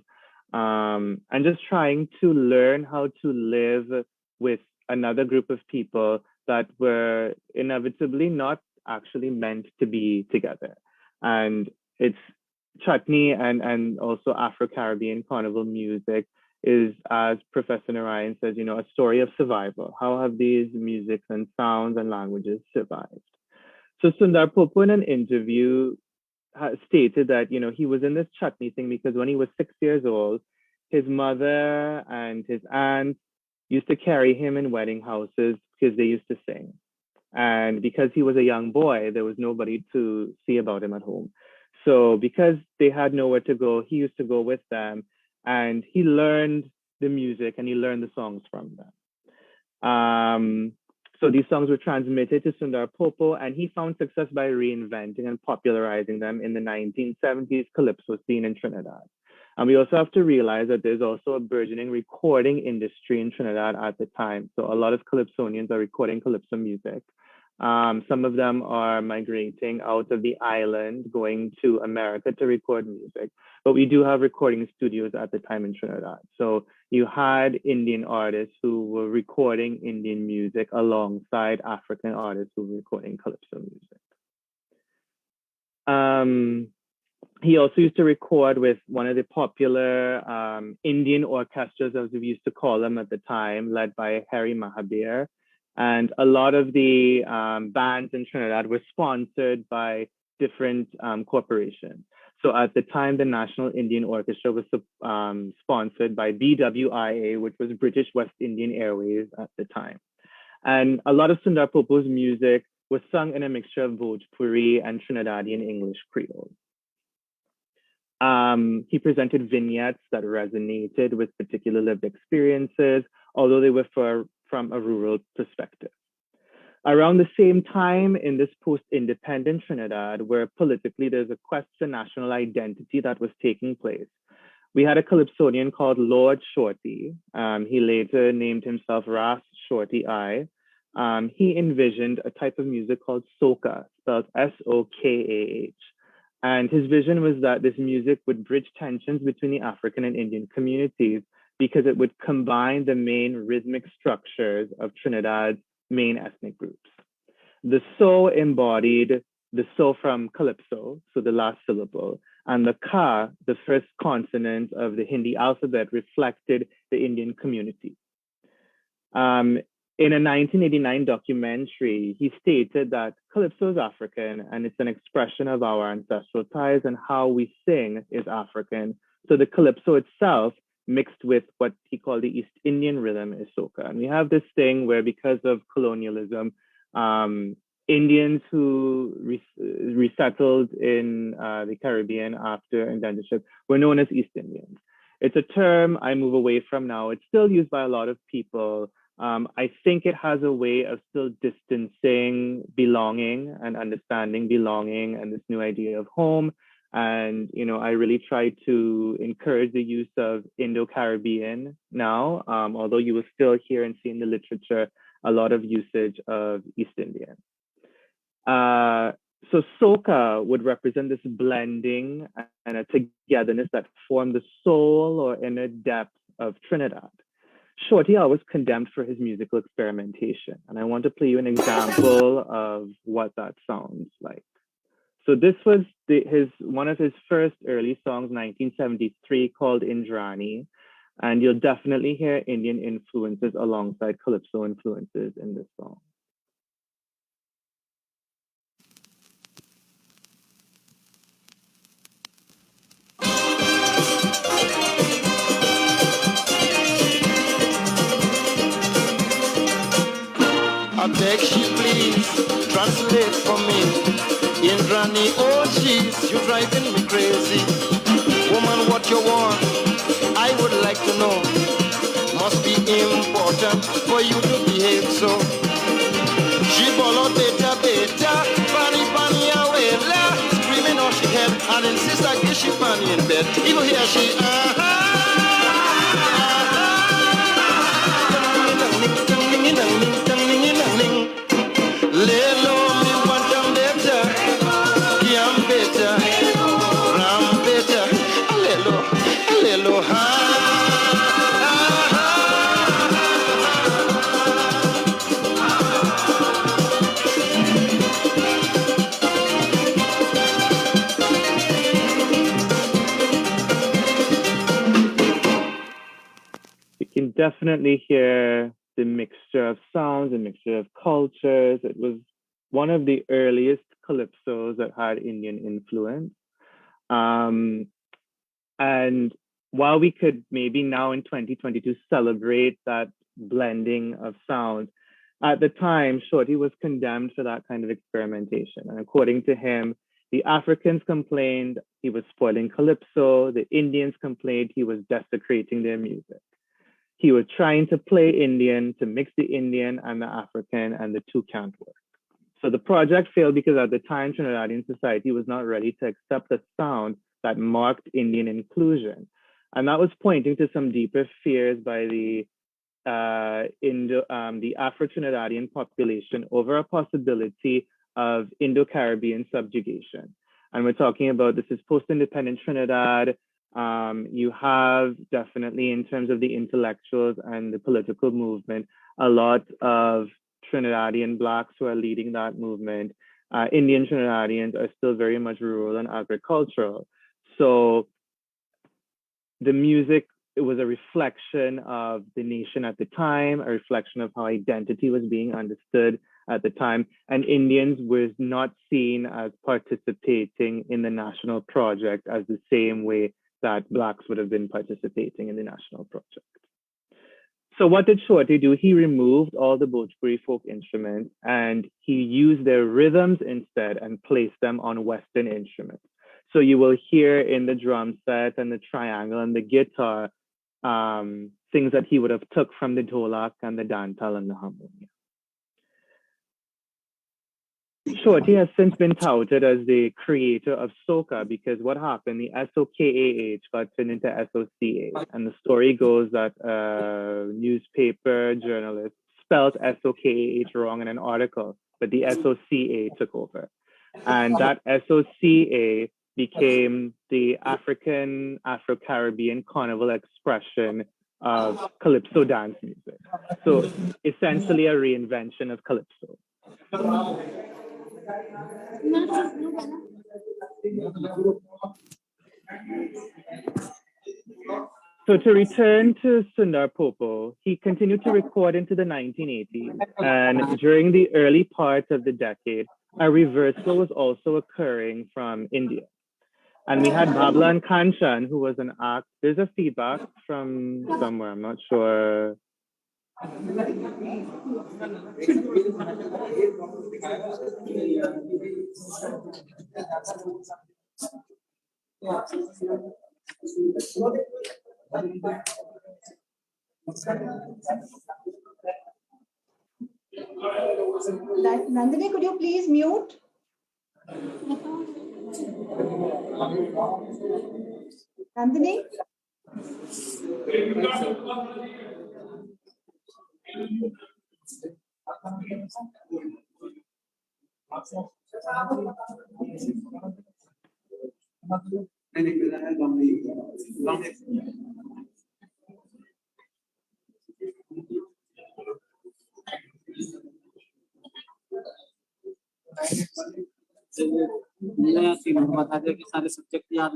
and just trying to learn how to live with another group of people that were inevitably not actually meant to be together. And it's chutney and also Afro-Caribbean carnival music is, as Professor Narayan says, you know, a story of survival. How have these musics and sounds and languages survived? So Sundar Popo in an interview stated that, you know, he was in this chutney thing because when he was 6 years old, his mother and his aunt used to carry him in wedding houses because they used to sing. And because he was a young boy, there was nobody to see about him at home. So because they had nowhere to go, he used to go with them, and he learned the music and he learned the songs from them. So these songs were transmitted to Sundar Popo, and he found success by reinventing and popularizing them in the 1970s calypso scene in Trinidad. And we also have to realize that there's also a burgeoning recording industry in Trinidad at the time. So a lot of calypsonians are recording calypso music. Some of them are migrating out of the island, going to America to record music. But we do have recording studios at the time in Trinidad. So you had Indian artists who were recording Indian music alongside African artists who were recording calypso music. He also used to record with one of the popular Indian orchestras, as we used to call them at the time, led by Harry Mahabir. And a lot of the bands in Trinidad were sponsored by different corporations. So at the time, the National Indian Orchestra was sponsored by BWIA, which was British West Indian Airways at the time. And a lot of Sundar Popo's music was sung in a mixture of Bhojpuri and Trinidadian English Creole. He presented vignettes that resonated with particular lived experiences, although they were from a rural perspective. Around the same time in this post-independent Trinidad, where politically there's a quest for national identity that was taking place, we had a calypsonian called Lord Shorty. He later named himself Ras Shorty I. He envisioned a type of music called soca, spelled S-O-K-A-H. And his vision was that this music would bridge tensions between the African and Indian communities because it would combine the main rhythmic structures of Trinidad's main ethnic groups. The so embodied the so from calypso, so the last syllable, and the ka, the first consonant of the Hindi alphabet, reflected the Indian community. In a 1989 documentary, he stated that calypso is African and it's an expression of our ancestral ties, and how we sing is African. So the calypso itself, mixed with what he called the East Indian rhythm, is soca. And we have this thing where, because of colonialism, Indians who resettled in the Caribbean after indentureship were known as East Indians. It's a term I move away from now. It's still used by a lot of people. I think it has a way of still distancing belonging and understanding belonging and this new idea of home. And, you know, I really try to encourage the use of Indo-Caribbean now, although you will still hear and see in the literature a lot of usage of East Indian. So soca would represent this blending and a togetherness that form the soul or inner depth of Trinidad. Shorty was condemned for his musical experimentation, and I want to play you an example of what that sounds like. So this was one of his first early songs, 1973, called Indrani, and you'll definitely hear Indian influences alongside calypso influences in this song. I beg you please, translate for me. Indrani, oh jeez, you're driving me crazy. Woman, what you want? I would like to know. Must be important for you to behave so. She followed beta beta, pani pani awela, screaming on she head and insist I get she pani in bed. Even here she Lelo me want them better, yam better, ram better, lelo ha. You can definitely hear the mixture of sounds, a mixture of cultures. It was one of the earliest calypsos that had Indian influence. And while we could maybe now in 2022 celebrate that blending of sounds, At the time, Shorty was condemned for that kind of experimentation. And according to him, the Africans complained he was spoiling calypso. The Indians complained he was desecrating their music. He was trying to play Indian, to mix the Indian and the African, and the two can't work. So the project failed because at the time, Trinidadian society was not ready to accept a sound that marked Indian inclusion. And that was pointing to some deeper fears by the Afro-Trinidadian population over a possibility of Indo-Caribbean subjugation. And we're talking about, this is post-independent Trinidad. You have definitely, in terms of the intellectuals and the political movement, a lot of Trinidadian Blacks who are leading that movement. Indian Trinidadians are still very much rural and agricultural. So the music, it was a reflection of the nation at the time, a reflection of how identity was being understood at the time. And Indians was not seen as participating in the national project as the same way that Blacks would have been participating in the national project. So what did Shorty do? He removed all the Bhojpuri folk instruments and he used their rhythms instead and placed them on Western instruments. So you will hear in the drum set and the triangle and the guitar, things that he would have took from the dholak and the dantal and the harmonium. Shorty has since been touted as the creator of soca because what happened, the SOKAH got turned into SOCA. And the story goes that a newspaper journalist spelled SOKAH wrong in an article, but the SOCA took over. And that SOCA became the African, Afro-Caribbean carnival expression of calypso dance music. So essentially a reinvention of calypso. So to return to Sundar Popo, he continued to record into the 1980s. And during the early part of the decade, a reversal was also occurring from India. And we had Babla and Kanchan, who was an act. There's a feedback from somewhere, I'm not sure. Nandini, could you please mute? Nandini? सारे subject याद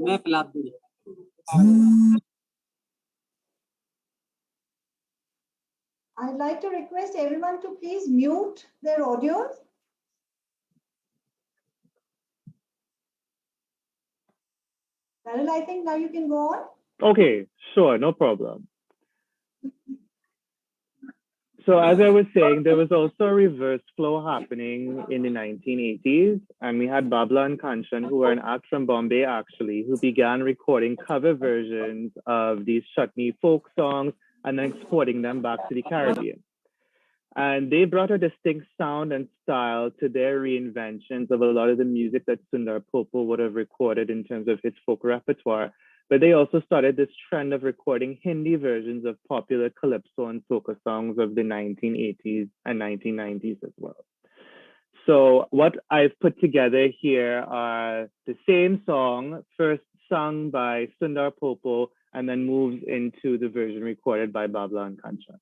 मैं पिला दूंगी I'd like to request everyone to please mute their audios. Carol, I think now you can go on. Okay, sure, no problem. So as I was saying, there was also a reverse flow happening in the 1980s. And we had Babla and Kanchan, who were an act from Bombay, actually, who began recording cover versions of these chutney folk songs and then exporting them back to the Caribbean. And they brought a distinct sound and style to their reinventions of a lot of the music that Sundar Popo would have recorded in terms of his folk repertoire. But they also started this trend of recording Hindi versions of popular calypso and soca songs of the 1980s and 1990s as well. So what I've put together here are the same song, first sung by Sundar Popo, and then moves into the version recorded by Babla and Kanchan.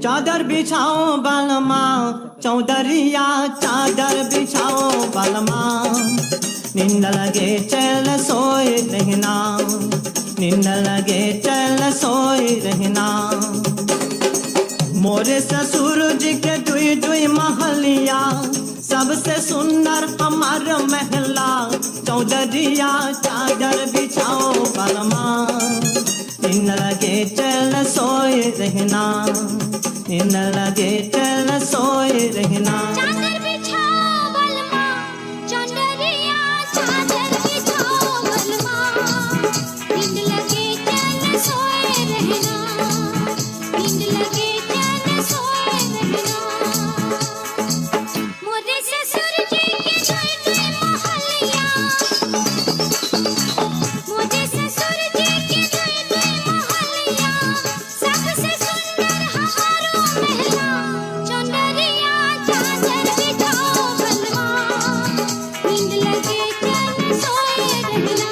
चादर बिछाओ बालमा चौदरिया चादर बिछाओ बालमा निंद लगे चल सोए रहना निंद लगे चल सोए रहना मोरे ससुर जी के दुई दुई महलिया सबसे सुंदर हमार महला चौधरिया चादर बिछाओ बलमा इन लगे चल सोए रहना इन लगे चल सोए रहना चादर बिछाओ बलमा चौधरिया चादर बिछाओ बलमा नींद लगे चैन सोए रहना नींद लगे चैन सोए रहना मोरे ससुर जी के नई नई महलिया मोरे ससुर जी के नई नई महलिया सबसे सुंदर हमारो महला चौधरिया चादर बिछाओ बलमा नींद लगे चैन सोए रहना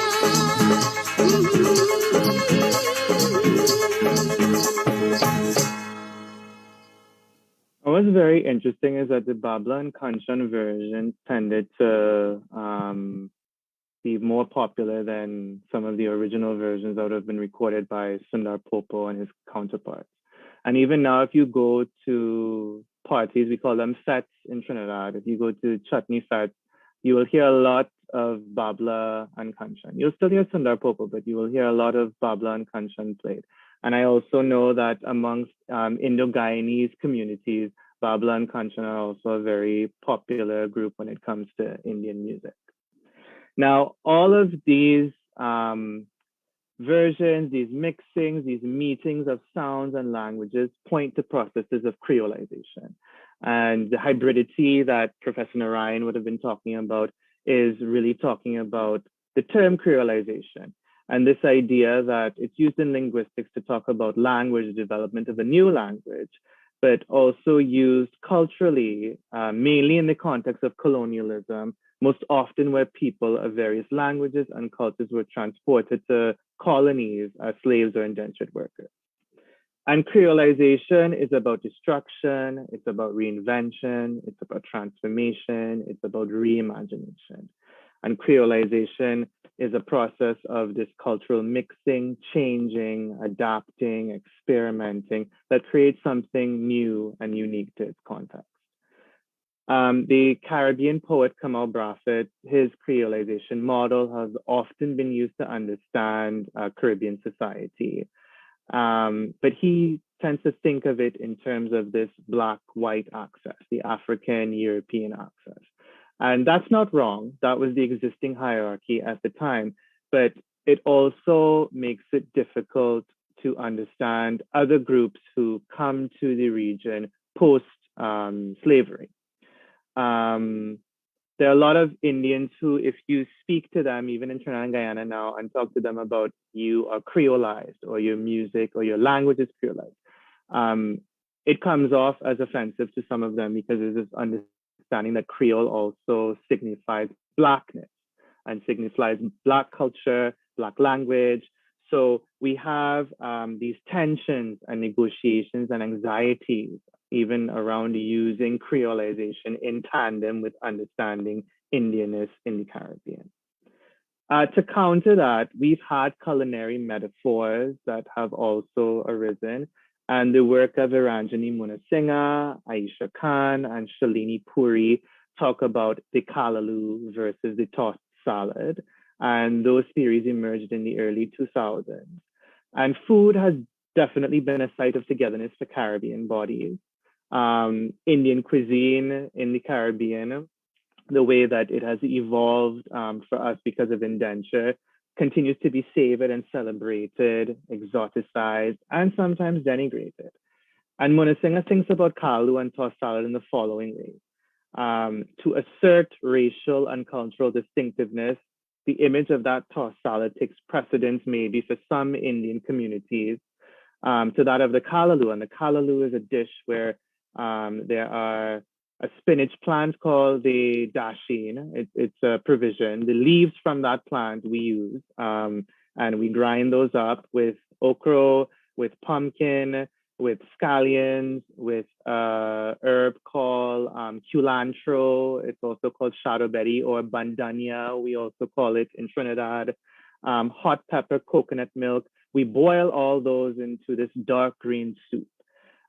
What's very interesting is that the Babla and Kanchan version tended to be more popular than some of the original versions that have been recorded by Sundar Popo and his counterparts. And even now, if you go to parties, we call them fetes in Trinidad. If you go to chutney fetes, you will hear a lot of Babla and Kanchan. You'll still hear Sundar Popo, but you will hear a lot of Babla and Kanchan played. And I also know that amongst Indo-Guyanese communities, Babla and Kanchan are also a very popular group when it comes to Indian music. Now, all of these versions, these mixings, these meetings of sounds and languages point to processes of creolization. And the hybridity that Professor Narayan would have been talking about is really talking about the term creolization. And this idea that it's used in linguistics to talk about language, the development of a new language, but also used culturally, mainly in the context of colonialism, most often where people of various languages and cultures were transported to colonies as slaves or indentured workers. And creolization is about destruction, it's about reinvention, it's about transformation, it's about reimagination. And creolization is a process of this cultural mixing, changing, adapting, experimenting that creates something new and unique to its context. The Caribbean poet Kamal Braffett, his creolization model has often been used to understand Caribbean society. But he tends to think of it in terms of this Black-white axis, the African-European axis. And that's not wrong. That was the existing hierarchy at the time, but it also makes it difficult to understand other groups who come to the region post-slavery. There are a lot of Indians who, if you speak to them, even in Trinidad and Guyana now, and talk to them about you are creolized or your music or your language is creolized, it comes off as offensive to some of them because there's this understanding that Creole also signifies Blackness and signifies Black culture, Black language. So we have these tensions and negotiations and anxieties even around using creolization in tandem with understanding Indianness in the Caribbean. To counter that, we've had culinary metaphors that have also arisen, and the work of Iranjani Munasinghe, Aisha Khan, and Shalini Puri talk about the kalaloo versus the tossed salad, and those theories emerged in the early 2000s. And food has definitely been a site of togetherness for Caribbean bodies. Indian cuisine in the Caribbean, the way that it has evolved for us because of indenture, continues to be savored and celebrated, exoticized, and sometimes denigrated. And Munasinghe thinks about kalaloo and tossed salad in the following way. To assert racial and cultural distinctiveness, the image of that tossed salad takes precedence maybe for some Indian communities to that of the kalaloo. And the kalaloo is a dish where there are a spinach plant called the dasheen. It's a provision. The leaves from that plant we use, and we grind those up with okra, with pumpkin, with scallions, with herb called culantro. It's also called shadowberry or bandania. We also call it in Trinidad. Hot pepper, coconut milk. We boil all those into this dark green soup.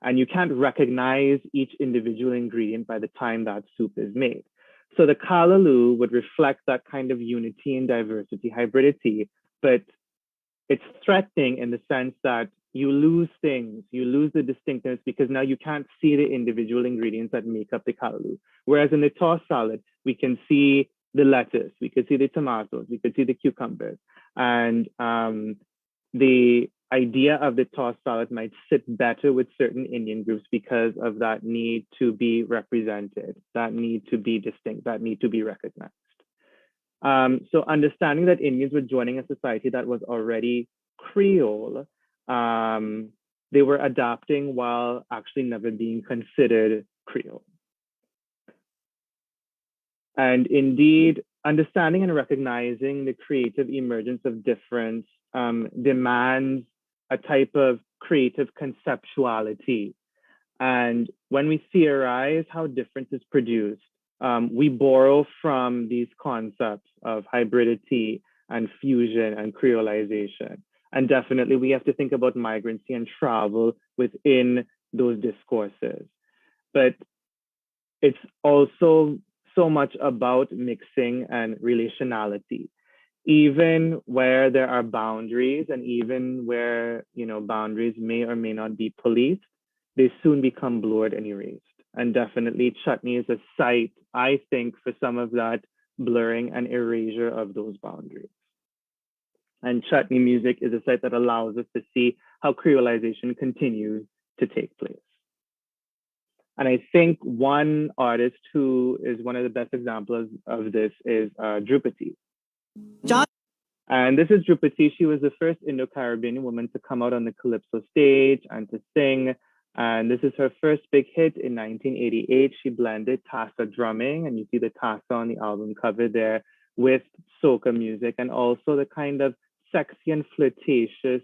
And you can't recognize each individual ingredient by the time that soup is made. So the Callaloo would reflect that kind of unity and diversity, hybridity, but it's threatening in the sense that you lose things, you lose the distinctness because now you can't see the individual ingredients that make up the Callaloo. Whereas in the tossed salad, we can see the lettuce, we could see the tomatoes, we could see the cucumbers. And the idea of the tossed salad might sit better with certain Indian groups because of that need to be represented, that need to be distinct, that need to be recognized. So understanding that Indians were joining a society that was already Creole, they were adapting while actually never being considered Creole. And indeed, understanding and recognizing the creative emergence of difference demands a type of creative conceptuality. And when we theorize how difference is produced, we borrow from these concepts of hybridity and fusion and creolization. And definitely we have to think about migrancy and travel within those discourses. But it's also so much about mixing and relationality. Even where there are boundaries and even where boundaries may or may not be policed, they soon become blurred and erased. And definitely chutney is a site, I think, for some of that blurring and erasure of those boundaries. And chutney music is a site that allows us to see how creolization continues to take place. And I think one artist who is one of the best examples of this is Drupati. And this is Drupati. She was the first Indo-Caribbean woman to come out on the Calypso stage and to sing. And this is her first big hit in 1988. She blended Tassa drumming, and you see the Tassa on the album cover there, with soca music, and also the kind of sexy and flirtatious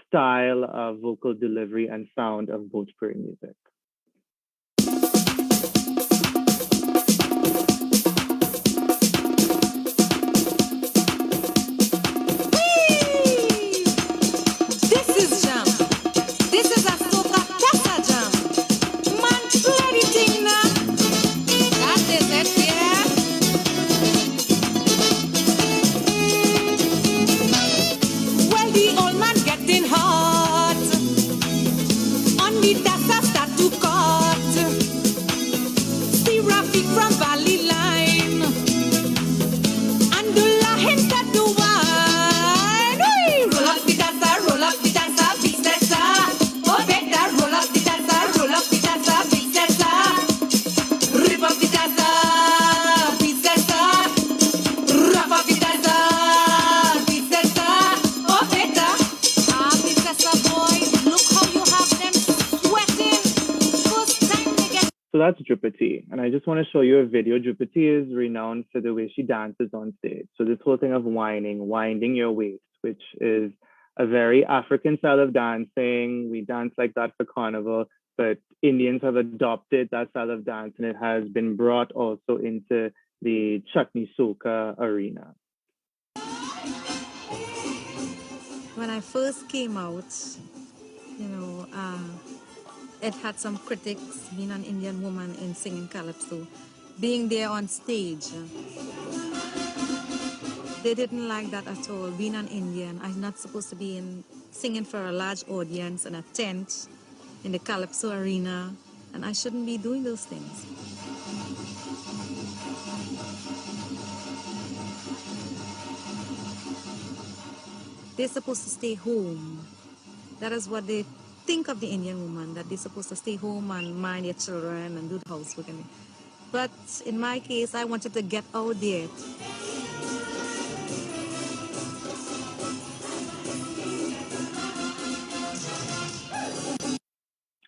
style of vocal delivery and sound of Bhojpuri music. So that's Drupati. And I just want to show you a video. Drupati is renowned for the way she dances on stage. So this whole thing of winding your waist, which is a very African style of dancing. We dance like that for carnival, but Indians have adopted that style of dance, and it has been brought also into the chutney soca arena. When I first came out, it had some critics, being an Indian woman in singing calypso, being there on stage. They didn't like that at all. Being an Indian, I'm not supposed to be singing for a large audience in a tent in the calypso arena, and I shouldn't be doing those things. They're supposed to stay home. That is what they think of the Indian woman, that they're supposed to stay home and mind their children and do the housework. But in my case, I wanted to get out there.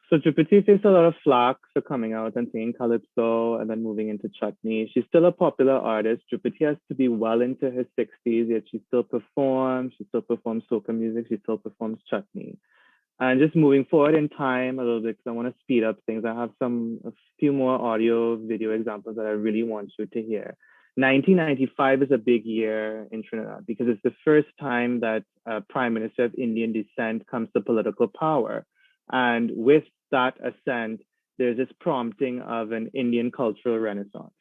So Drupati faced a lot of flack for coming out and singing calypso and then moving into chutney. She's still a popular artist. Drupati has to be well into her 60s, yet she still performs. She still performs soca music. She still performs chutney. And just moving forward in time a little bit, because I want to speed up things. I have a few more audio video examples that I really want you to hear. 1995 is a big year in Trinidad because it's the first time that a Prime Minister of Indian descent comes to political power. And with that ascent, there's this prompting of an Indian cultural renaissance.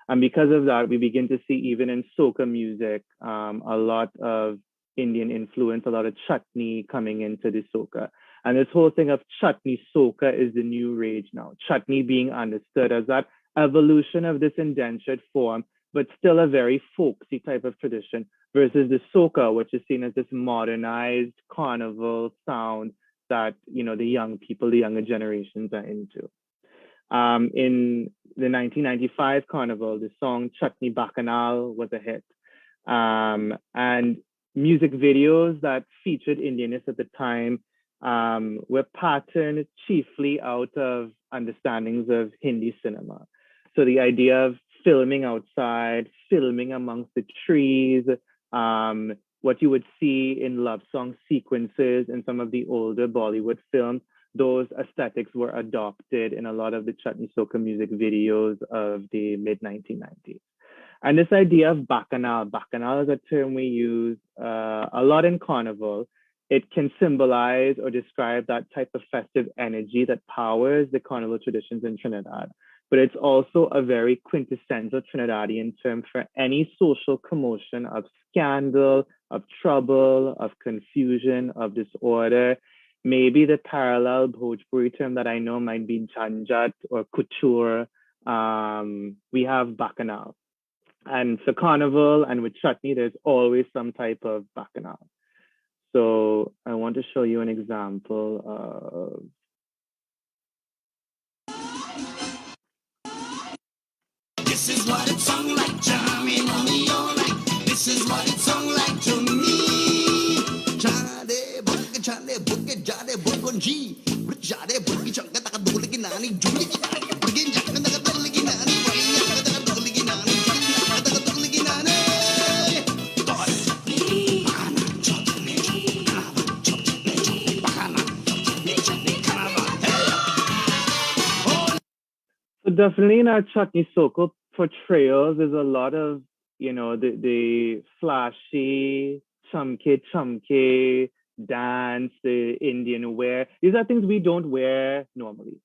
And because of that, we begin to see even in soca music, a lot of Indian influence, a lot of chutney coming into the soca. And this whole thing of chutney soca is the new rage now. Chutney being understood as that evolution of this indentured form, but still a very folksy type of tradition, versus the soca, which is seen as this modernized carnival sound that, you know, the young people, the younger generations are into. In the 1995 carnival, the song Chutney Bacchanal was a hit. And music videos that featured Indianness at the time were patterned chiefly out of understandings of Hindi cinema. So the idea of filming outside, filming amongst the trees, what you would see in love song sequences in some of the older Bollywood films, those aesthetics were adopted in a lot of the chutney soca music videos of the mid-1990s. And this idea of bacchanal is a term we use a lot in carnival. It can symbolize or describe that type of festive energy that powers the carnival traditions in Trinidad. But it's also a very quintessential Trinidadian term for any social commotion of scandal, of trouble, of confusion, of disorder. Maybe the parallel Bhojpuri term that I know might be janjat or couture. We have bacchanal. And for carnival and with chutney, there's always some type of bacchanal. So I want to show you an example of. This is what it sounds like to me, alright. This is what it sounds like to me. So definitely in our chutney soca portrayals, there's a lot of, you know, the flashy, chumke dance, the Indian wear. These are things we don't wear normally.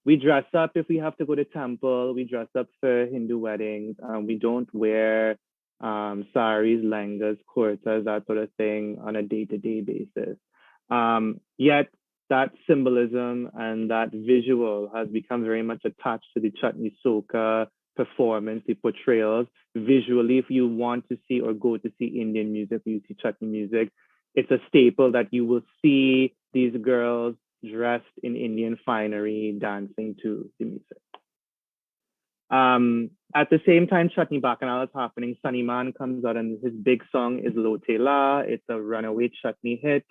We dress up if we have to go to temple. We dress up for Hindu weddings. We don't wear saris, langas, kurtas, that sort of thing on a day-to-day basis. Yet that symbolism and that visual has become very much attached to the chutney soca performance, the portrayals. Visually, if you want to see or go to see Indian music, you see chutney music, it's a staple that you will see these girls dressed in Indian finery dancing to the music. At the same time, Chutney Bacchanal is happening. Sunny Man comes out and his big song is Lo Tela. It's a runaway chutney hit.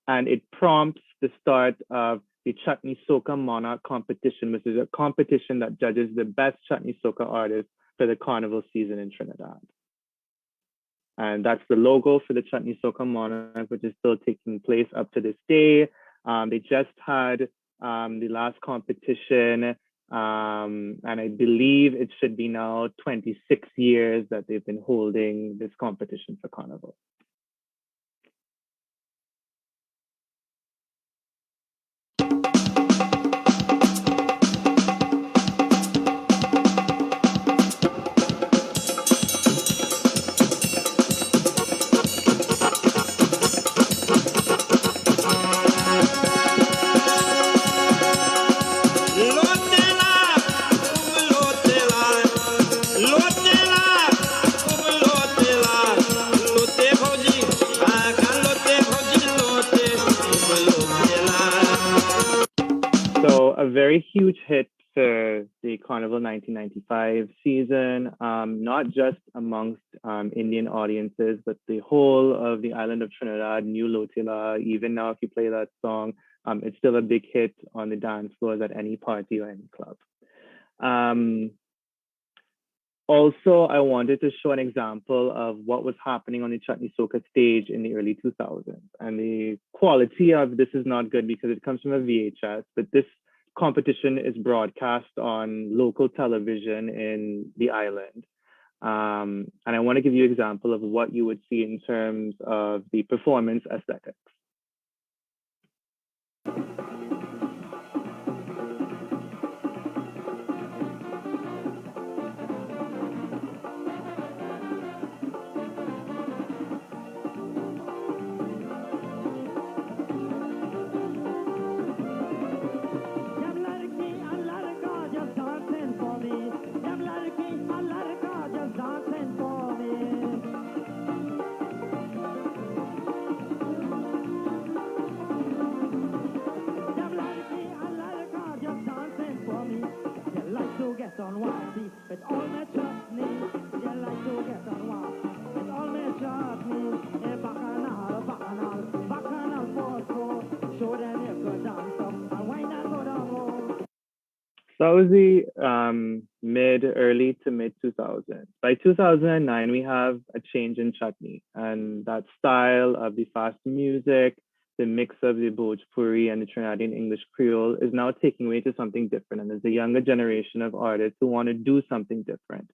And it prompts the start of the Chutney Soca Monarch competition, which is a competition that judges the best chutney soca artists for the carnival season in Trinidad. And that's the logo for the Chutney Soca Monarch, which is still taking place up to this day. They just had the last competition, and I believe it should be now 26 years that they've been holding this competition for carnival. A very huge hit for the Carnival 1995 season, not just amongst Indian audiences, but the whole of the island of Trinidad knew Lo Tela. Even now, if you play that song, it's still a big hit on the dance floors at any party or any club. Also, I wanted to show an example of what was happening on the Chutney Soca stage in the early 2000s. And the quality of this is not good because it comes from a VHS, but this competition is broadcast on local television in the island. And I want to give you an example of what you would see in terms of the performance aesthetics. That was the early to mid 2000s. By 2009, we have a change in chutney, and that style of the fast music, the mix of the Bhojpuri and the Trinidadian English Creole is now taking way to something different. And there's a younger generation of artists who want to do something different.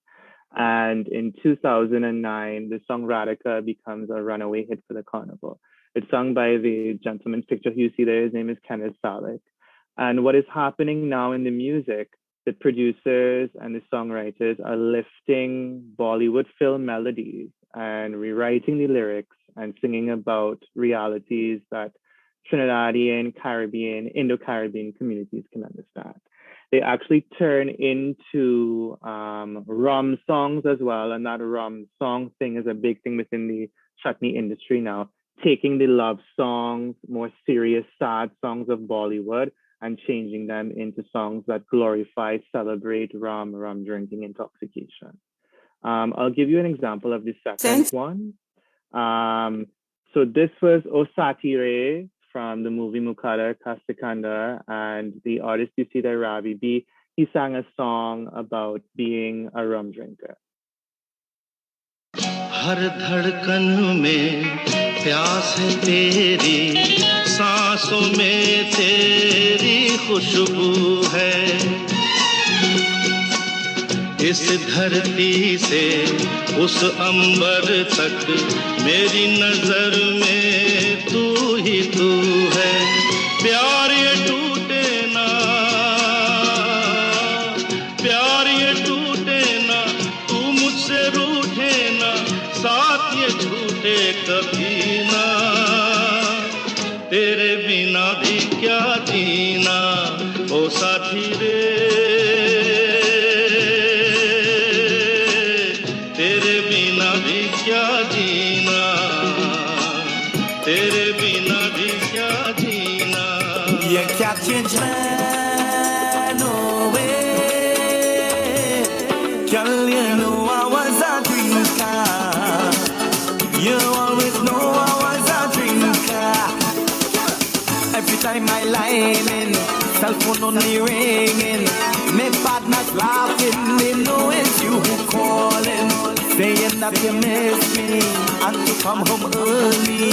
And in 2009, the song Radhika becomes a runaway hit for the carnival. It's sung by the gentleman's picture you see there. His name is Kenneth Salick. And what is happening now in the music, the producers and the songwriters are lifting Bollywood film melodies and rewriting the lyrics and singing about realities that Trinidadian, Caribbean, Indo-Caribbean communities can understand. They actually turn into rum songs as well. And that rum song thing is a big thing within the chutney industry now, taking the love songs, more serious, sad songs of Bollywood and changing them into songs that glorify, celebrate rum drinking, intoxication. I'll give you an example of the second one. So this was Osatire from the movie Mukhada Kastikanda, and the artist you see there, Ravi B, he sang a song about being a rum drinker. हर धड़कन में प्यास है तेरी, सांसों में तेरी खुशबू है, इस धरती से उस अंबर तक मेरी नजर में तू ही तू है, प्यार ये टूटे ना, प्यार ये टूटे ना, तू मुझसे रूठे ना, साथ ये छूटे कभी ना, तेरे बिना भी क्या जीना ओ साथी रे, तेरे बिना भी क्या जीना, तेरे बिना भी क्या जीना. You can't change man away, girl, you know I was a drinker, you always know I was a drinker. Every time I line in, cell phone only ringing, me partners laughing, they know it's you who calling, saying that you miss me and to come home early.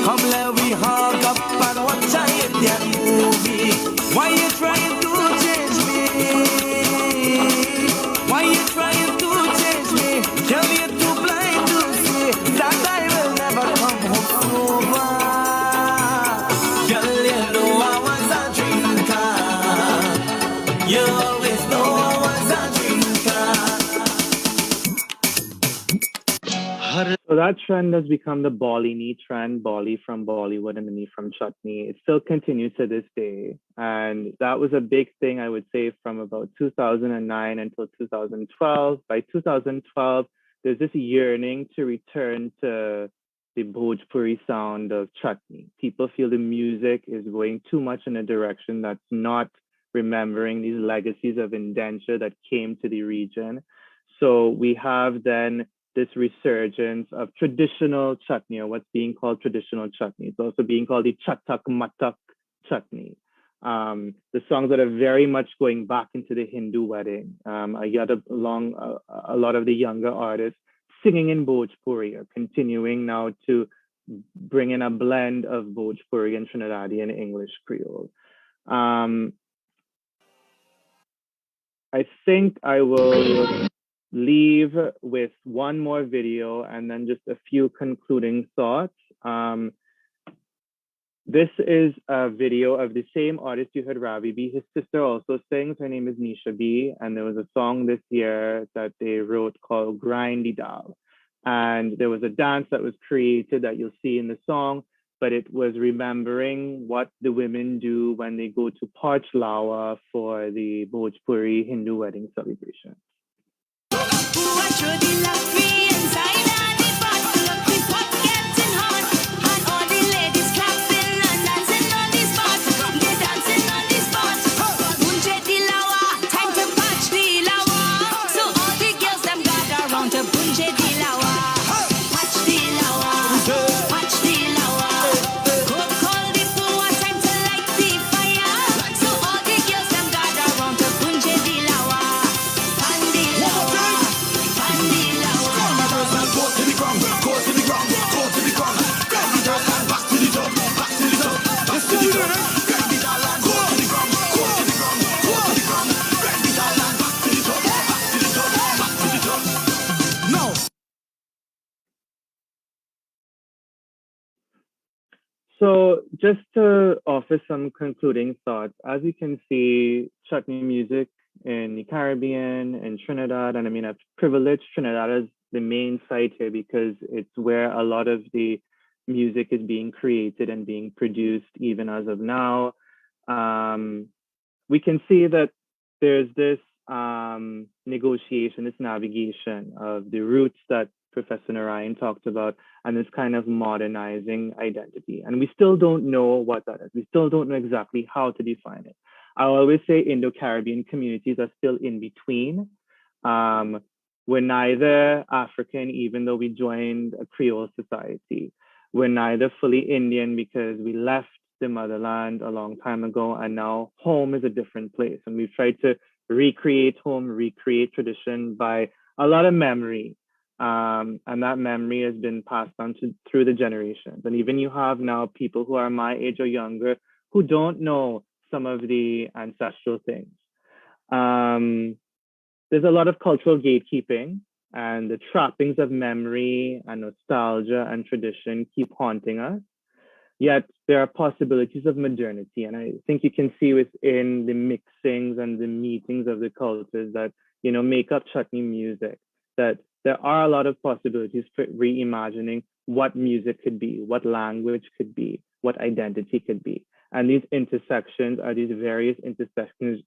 Come let we hug up and watch a Indian movie. Why you trying to change me? Why you trying to change me? Tell me you're too blind to see that I will never come home sober. Girl, you know I was a drinker. You always know I was a drinker. So that trend has become the Bolly knee trend, Bolly from Bollywood and the knee from chutney. It still continues to this day. And that was a big thing, I would say, from about 2009 until 2012. By 2012, there's this yearning to return to the Bhojpuri sound of chutney. People feel the music is going too much in a direction that's not remembering these legacies of indenture that came to the region. So we have then this resurgence of traditional chutney, or what's being called traditional chutney. It's also being called the Chatak Matak chutney. The songs that are very much going back into the Hindu wedding. I got a lot of the younger artists singing in Bhojpuri are continuing now to bring in a blend of Bhojpuri and Trinidadian English Creole. I think I will leave with one more video and then just a few concluding thoughts. This is a video of the same artist you heard, Ravi B. His sister also sings. Her name is Nisha B. And there was a song this year that they wrote called Grindy Dal. And there was a dance that was created that you'll see in the song, but it was remembering what the women do when they go to Parch Lawa for the Bhojpuri Hindu wedding celebration. Punje So just to offer some concluding thoughts, as you can see, chutney music in the Caribbean and Trinidad, and I mean, I've privileged Trinidad as the main site here because it's where a lot of the music is being created and being produced even as of now. We can see that there's this negotiation, this navigation of the roots that Professor Narayan talked about, and this kind of modernizing identity. And we still don't know what that is. We still don't know exactly how to define it. I always say Indo-Caribbean communities are still in between. We're neither African, even though we joined a Creole society. We're neither fully Indian because we left the motherland a long time ago, and now home is a different place. And we've tried to recreate home, recreate tradition by a lot of memory. And that memory has been passed on through the generations. And even you have now people who are my age or younger who don't know some of the ancestral things. There's a lot of cultural gatekeeping, and the trappings of memory and nostalgia and tradition keep haunting us. Yet there are possibilities of modernity. And I think you can see within the mixings and the meetings of the cultures that, make up chutney music, that there are a lot of possibilities for reimagining what music could be, what language could be, what identity could be. And these intersections are these various intersections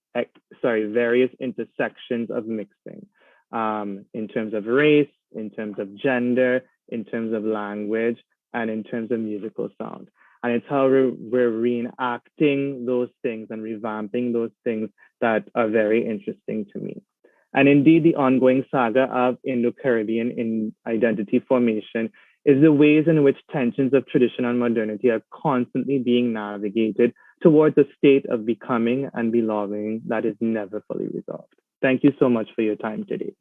of mixing, in terms of race, in terms of gender, in terms of language, and in terms of musical sound. And it's how we're reenacting those things and revamping those things that are very interesting to me. And indeed, the ongoing saga of Indo-Caribbean in identity formation is the ways in which tensions of tradition and modernity are constantly being navigated towards a state of becoming and belonging that is never fully resolved. Thank you so much for your time today.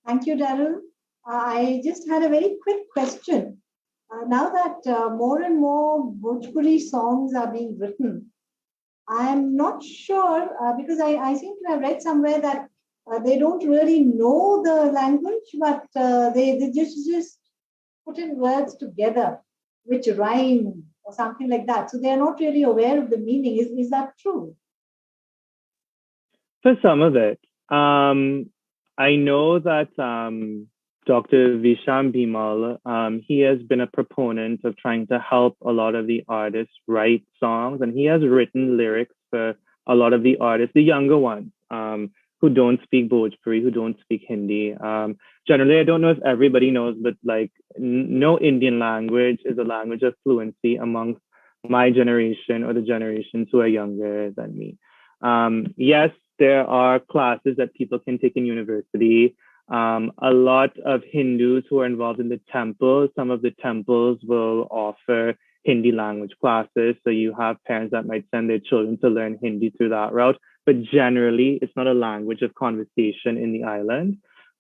Thank you, Daryl. I just had a very quick question. Now that more and more Bhojpuri songs are being written, I'm not sure because I seem to have read somewhere that they don't really know the language, but they just put in words together which rhyme or something like that. So they are not really aware of the meaning. Is that true? For some of it, I know that Dr. Visham Bimal, he has been a proponent of trying to help a lot of the artists write songs, and he has written lyrics for a lot of the artists, the younger ones, who don't speak Bhojpuri, who don't speak Hindi. Generally, I don't know if everybody knows, but like no Indian language is a language of fluency amongst my generation or the generations who are younger than me. Yes, there are classes that people can take in university. A lot of Hindus who are involved in the temples, some of the temples will offer Hindi language classes. So you have parents that might send their children to learn Hindi through that route. But generally, it's not a language of conversation in the island.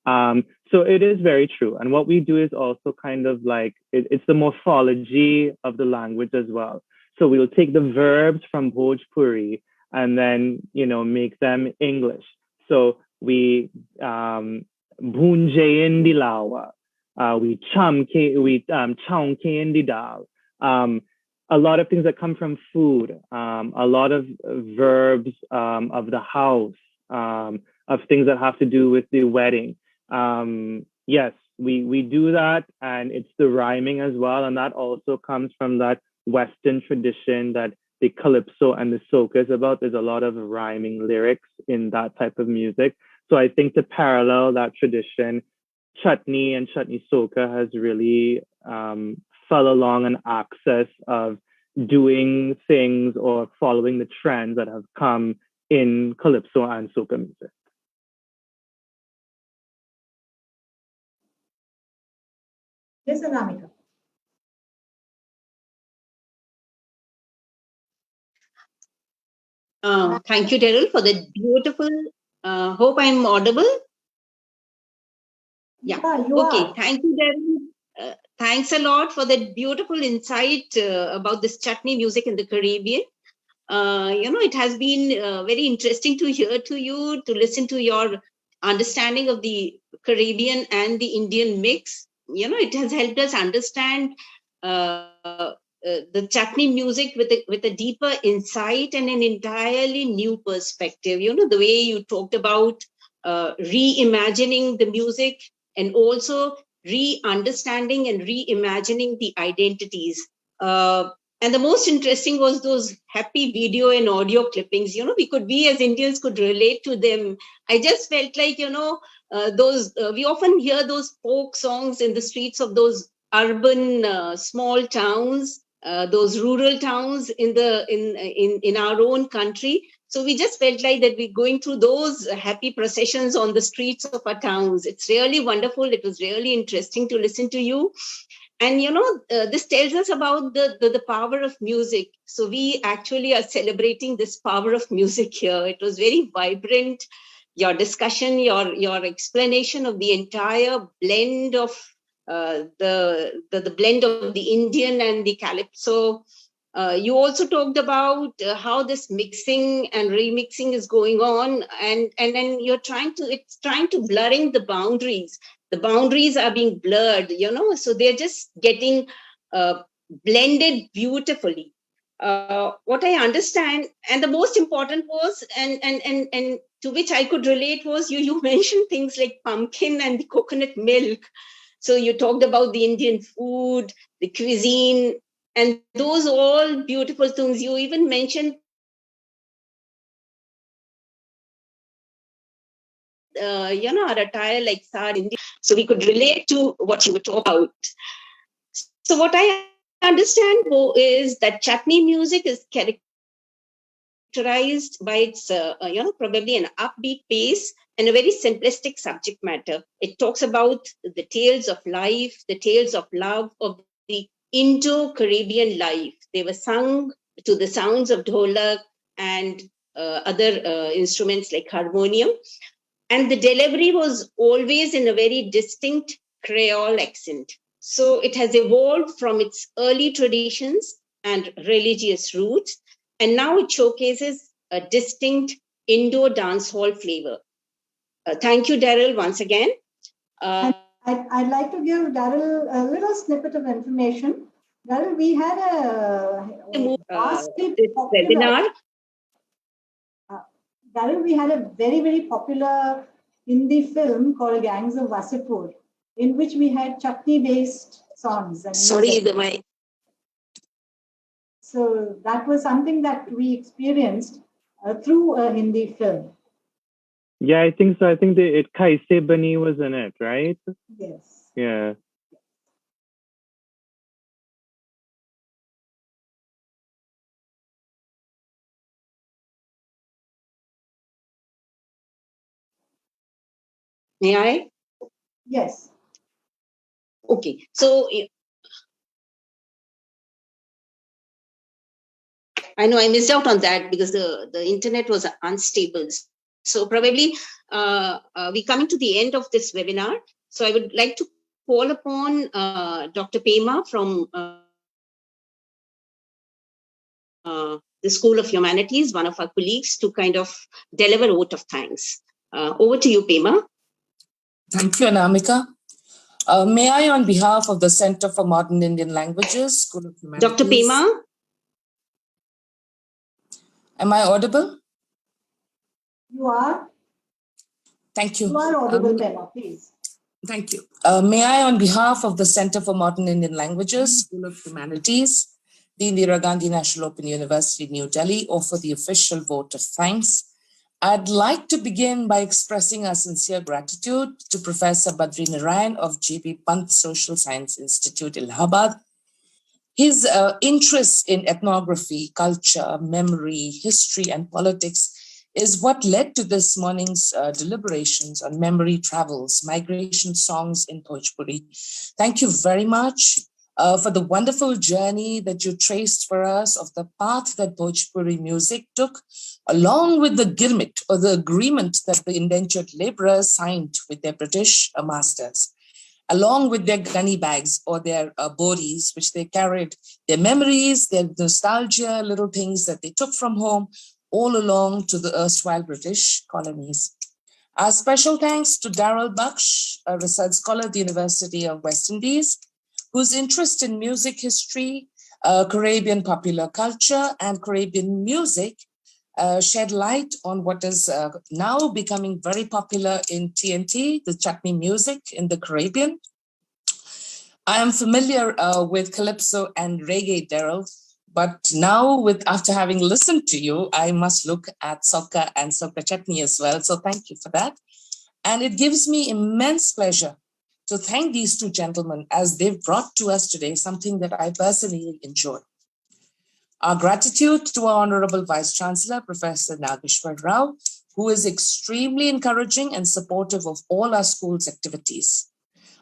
So it is very true. And what we do is also kind of like, it's the morphology of the language as well. So we'll take the verbs from Bhojpuri and then, make them English. So we, bhunje indi lawa, we chaunke indi dal. A lot of things that come from food, a lot of verbs of the house, of things that have to do with the wedding. Yes, we do that, and it's the rhyming as well. And that also comes from that Western tradition that the calypso and the soca is about. There's a lot of rhyming lyrics in that type of music. So I think to parallel that tradition, chutney and chutney soca has really fell along an axis of doing things or following the trends that have come in calypso and soca music. Yes, Anamika. Thank you, Daryl, for the beautiful. Hope I'm audible. Yeah. You okay. Are. Thank you, Daryl. Thanks a lot for that beautiful insight about this chutney music in the Caribbean. It has been very interesting to hear to you, to listen to your understanding of the Caribbean and the Indian mix. It has helped us understand the chutney music with a deeper insight and an entirely new perspective. You know, the way you talked about reimagining the music and also re-understanding and reimagining the identities. And the most interesting was those happy video and audio clippings. You know, we as Indians could relate to them. I just felt like, you know, we often hear those folk songs in the streets of those urban small towns, those rural towns in our own country. So we just felt like that we're going through those happy processions on the streets of our towns. It's really wonderful. It was really interesting to listen to you. And, you know, this tells us about the power of music. So we actually are celebrating this power of music here. It was very vibrant. Your discussion, your explanation of the entire blend of the blend of the Indian and the calypso. You also talked about how this mixing and remixing is going on, and then it's trying to blurring the boundaries. The boundaries are being blurred, you know, so they're just getting blended beautifully. What I understand, and the most important was, and to which I could relate was you mentioned things like pumpkin and the coconut milk. So you talked about the Indian food, the cuisine, and those all beautiful things. You even mentioned, you know, our attire like South India. So we could relate to what you were talking about. So what I understand is that chutney music is characterized by its, you know, probably an upbeat pace and a very simplistic subject matter. It talks about the tales of life, the tales of love, of the Indo-Caribbean life. They were sung to the sounds of dholak and other instruments like harmonium. And the delivery was always in a very distinct Creole accent. So it has evolved from its early traditions and religious roots, and now it showcases a distinct Indo dancehall flavor. Thank you, Daryl, once again. I'd like to give Daryl a little snippet of information. Daryl, we had this webinar. Daryl, we had a very, very popular Hindi film called Gangs of Wasipur, in which we had chutney-based songs. And so that was something that we experienced through a Hindi film. Yeah, I think so. I think Kaise Bani was in it, right? Yes. Yeah. May I? Yes. Okay. So I know I missed out on that because the internet was unstable. So probably we're coming to the end of this webinar. So I would like to call upon Dr. Pema from the School of Humanities, one of our colleagues, to kind of deliver a vote of thanks. Over to you, Pema. Thank you, Anamika. May I, on behalf of the Center for Modern Indian Languages, School of Humanities... Dr. Pema? Am I audible? You are. Thank you. You are audible, Pema, please. Thank you. May I, on behalf of the Center for Modern Indian Languages, School of Humanities, the Indira Gandhi National Open University, New Delhi, offer the official vote of thanks. I'd like to begin by expressing our sincere gratitude to Professor Badri Narayan of G.B. Pant Social Science Institute, Allahabad. His interest in ethnography, culture, memory, history, and politics is what led to this morning's deliberations on memory travels, migration songs in Bhojpuri. Thank you very much for the wonderful journey that you traced for us of the path that Bhojpuri music took, along with the girmit, or the agreement that the indentured laborers signed with their British masters, along with their gunny bags or their bodis, which they carried, their memories, their nostalgia, little things that they took from home, all along to the erstwhile British colonies. Our special thanks to Daryl Baksh, a research scholar at the University of West Indies, whose interest in music history Caribbean popular culture and Caribbean music shed light on what is now becoming very popular in TNT, the chutney music in the Caribbean. I am familiar with calypso and reggae, Daryl, but now after having listened to you, I must look at soca and soca chutney as well. So thank you for that. And it gives me immense pleasure to thank these two gentlemen as they've brought to us today something that I personally enjoy. Our gratitude to our Honorable Vice Chancellor, Professor Nageshwar Rao, who is extremely encouraging and supportive of all our school's activities.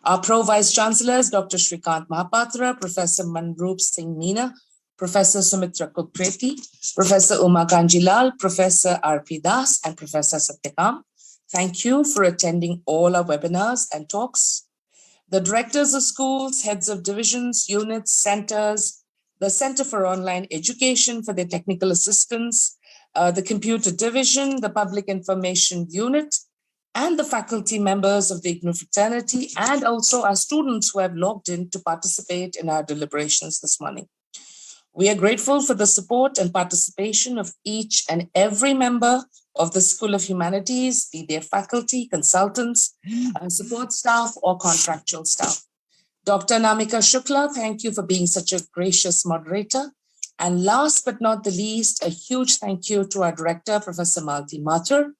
Our Pro-Vice Chancellors, Dr. Shrikant Mahapatra, Professor Manroop Singh Meena, Professor Sumitra Kupreti, Professor Uma Kanjilal, Professor R.P. Das, and Professor Satyakam. Thank you for attending all our webinars and talks. The directors of schools, heads of divisions, units, centers, the Center for Online Education for their technical assistance, the Computer Division, the Public Information Unit, and the faculty members of the IGNOU fraternity, and also our students who have logged in to participate in our deliberations this morning. We are grateful for the support and participation of each and every member of the School of Humanities, be they faculty, consultants, support staff, or contractual staff. Dr. Namika Shukla, thank you for being such a gracious moderator. And last but not the least, a huge thank you to our director, Professor Malti Mathur,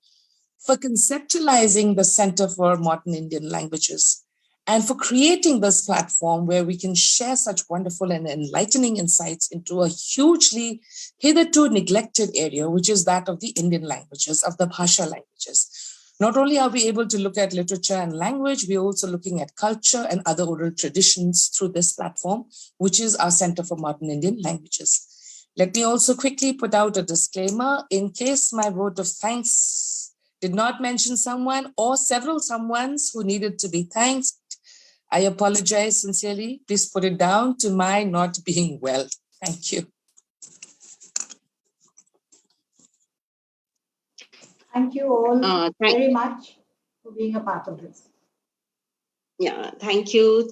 for conceptualizing the Center for Modern Indian Languages and for creating this platform where we can share such wonderful and enlightening insights into a hugely hitherto neglected area, which is that of the Indian languages, of the Bhasha languages. Not only are we able to look at literature and language, we're also looking at culture and other oral traditions through this platform, which is our Center for Modern Indian Languages. Let me also quickly put out a disclaimer in case my vote of thanks did not mention someone or several someones who needed to be thanked. I apologize sincerely. Please put it down to my not being well. Thank you. Thank you all very much for being a part of this. Yeah, thank you.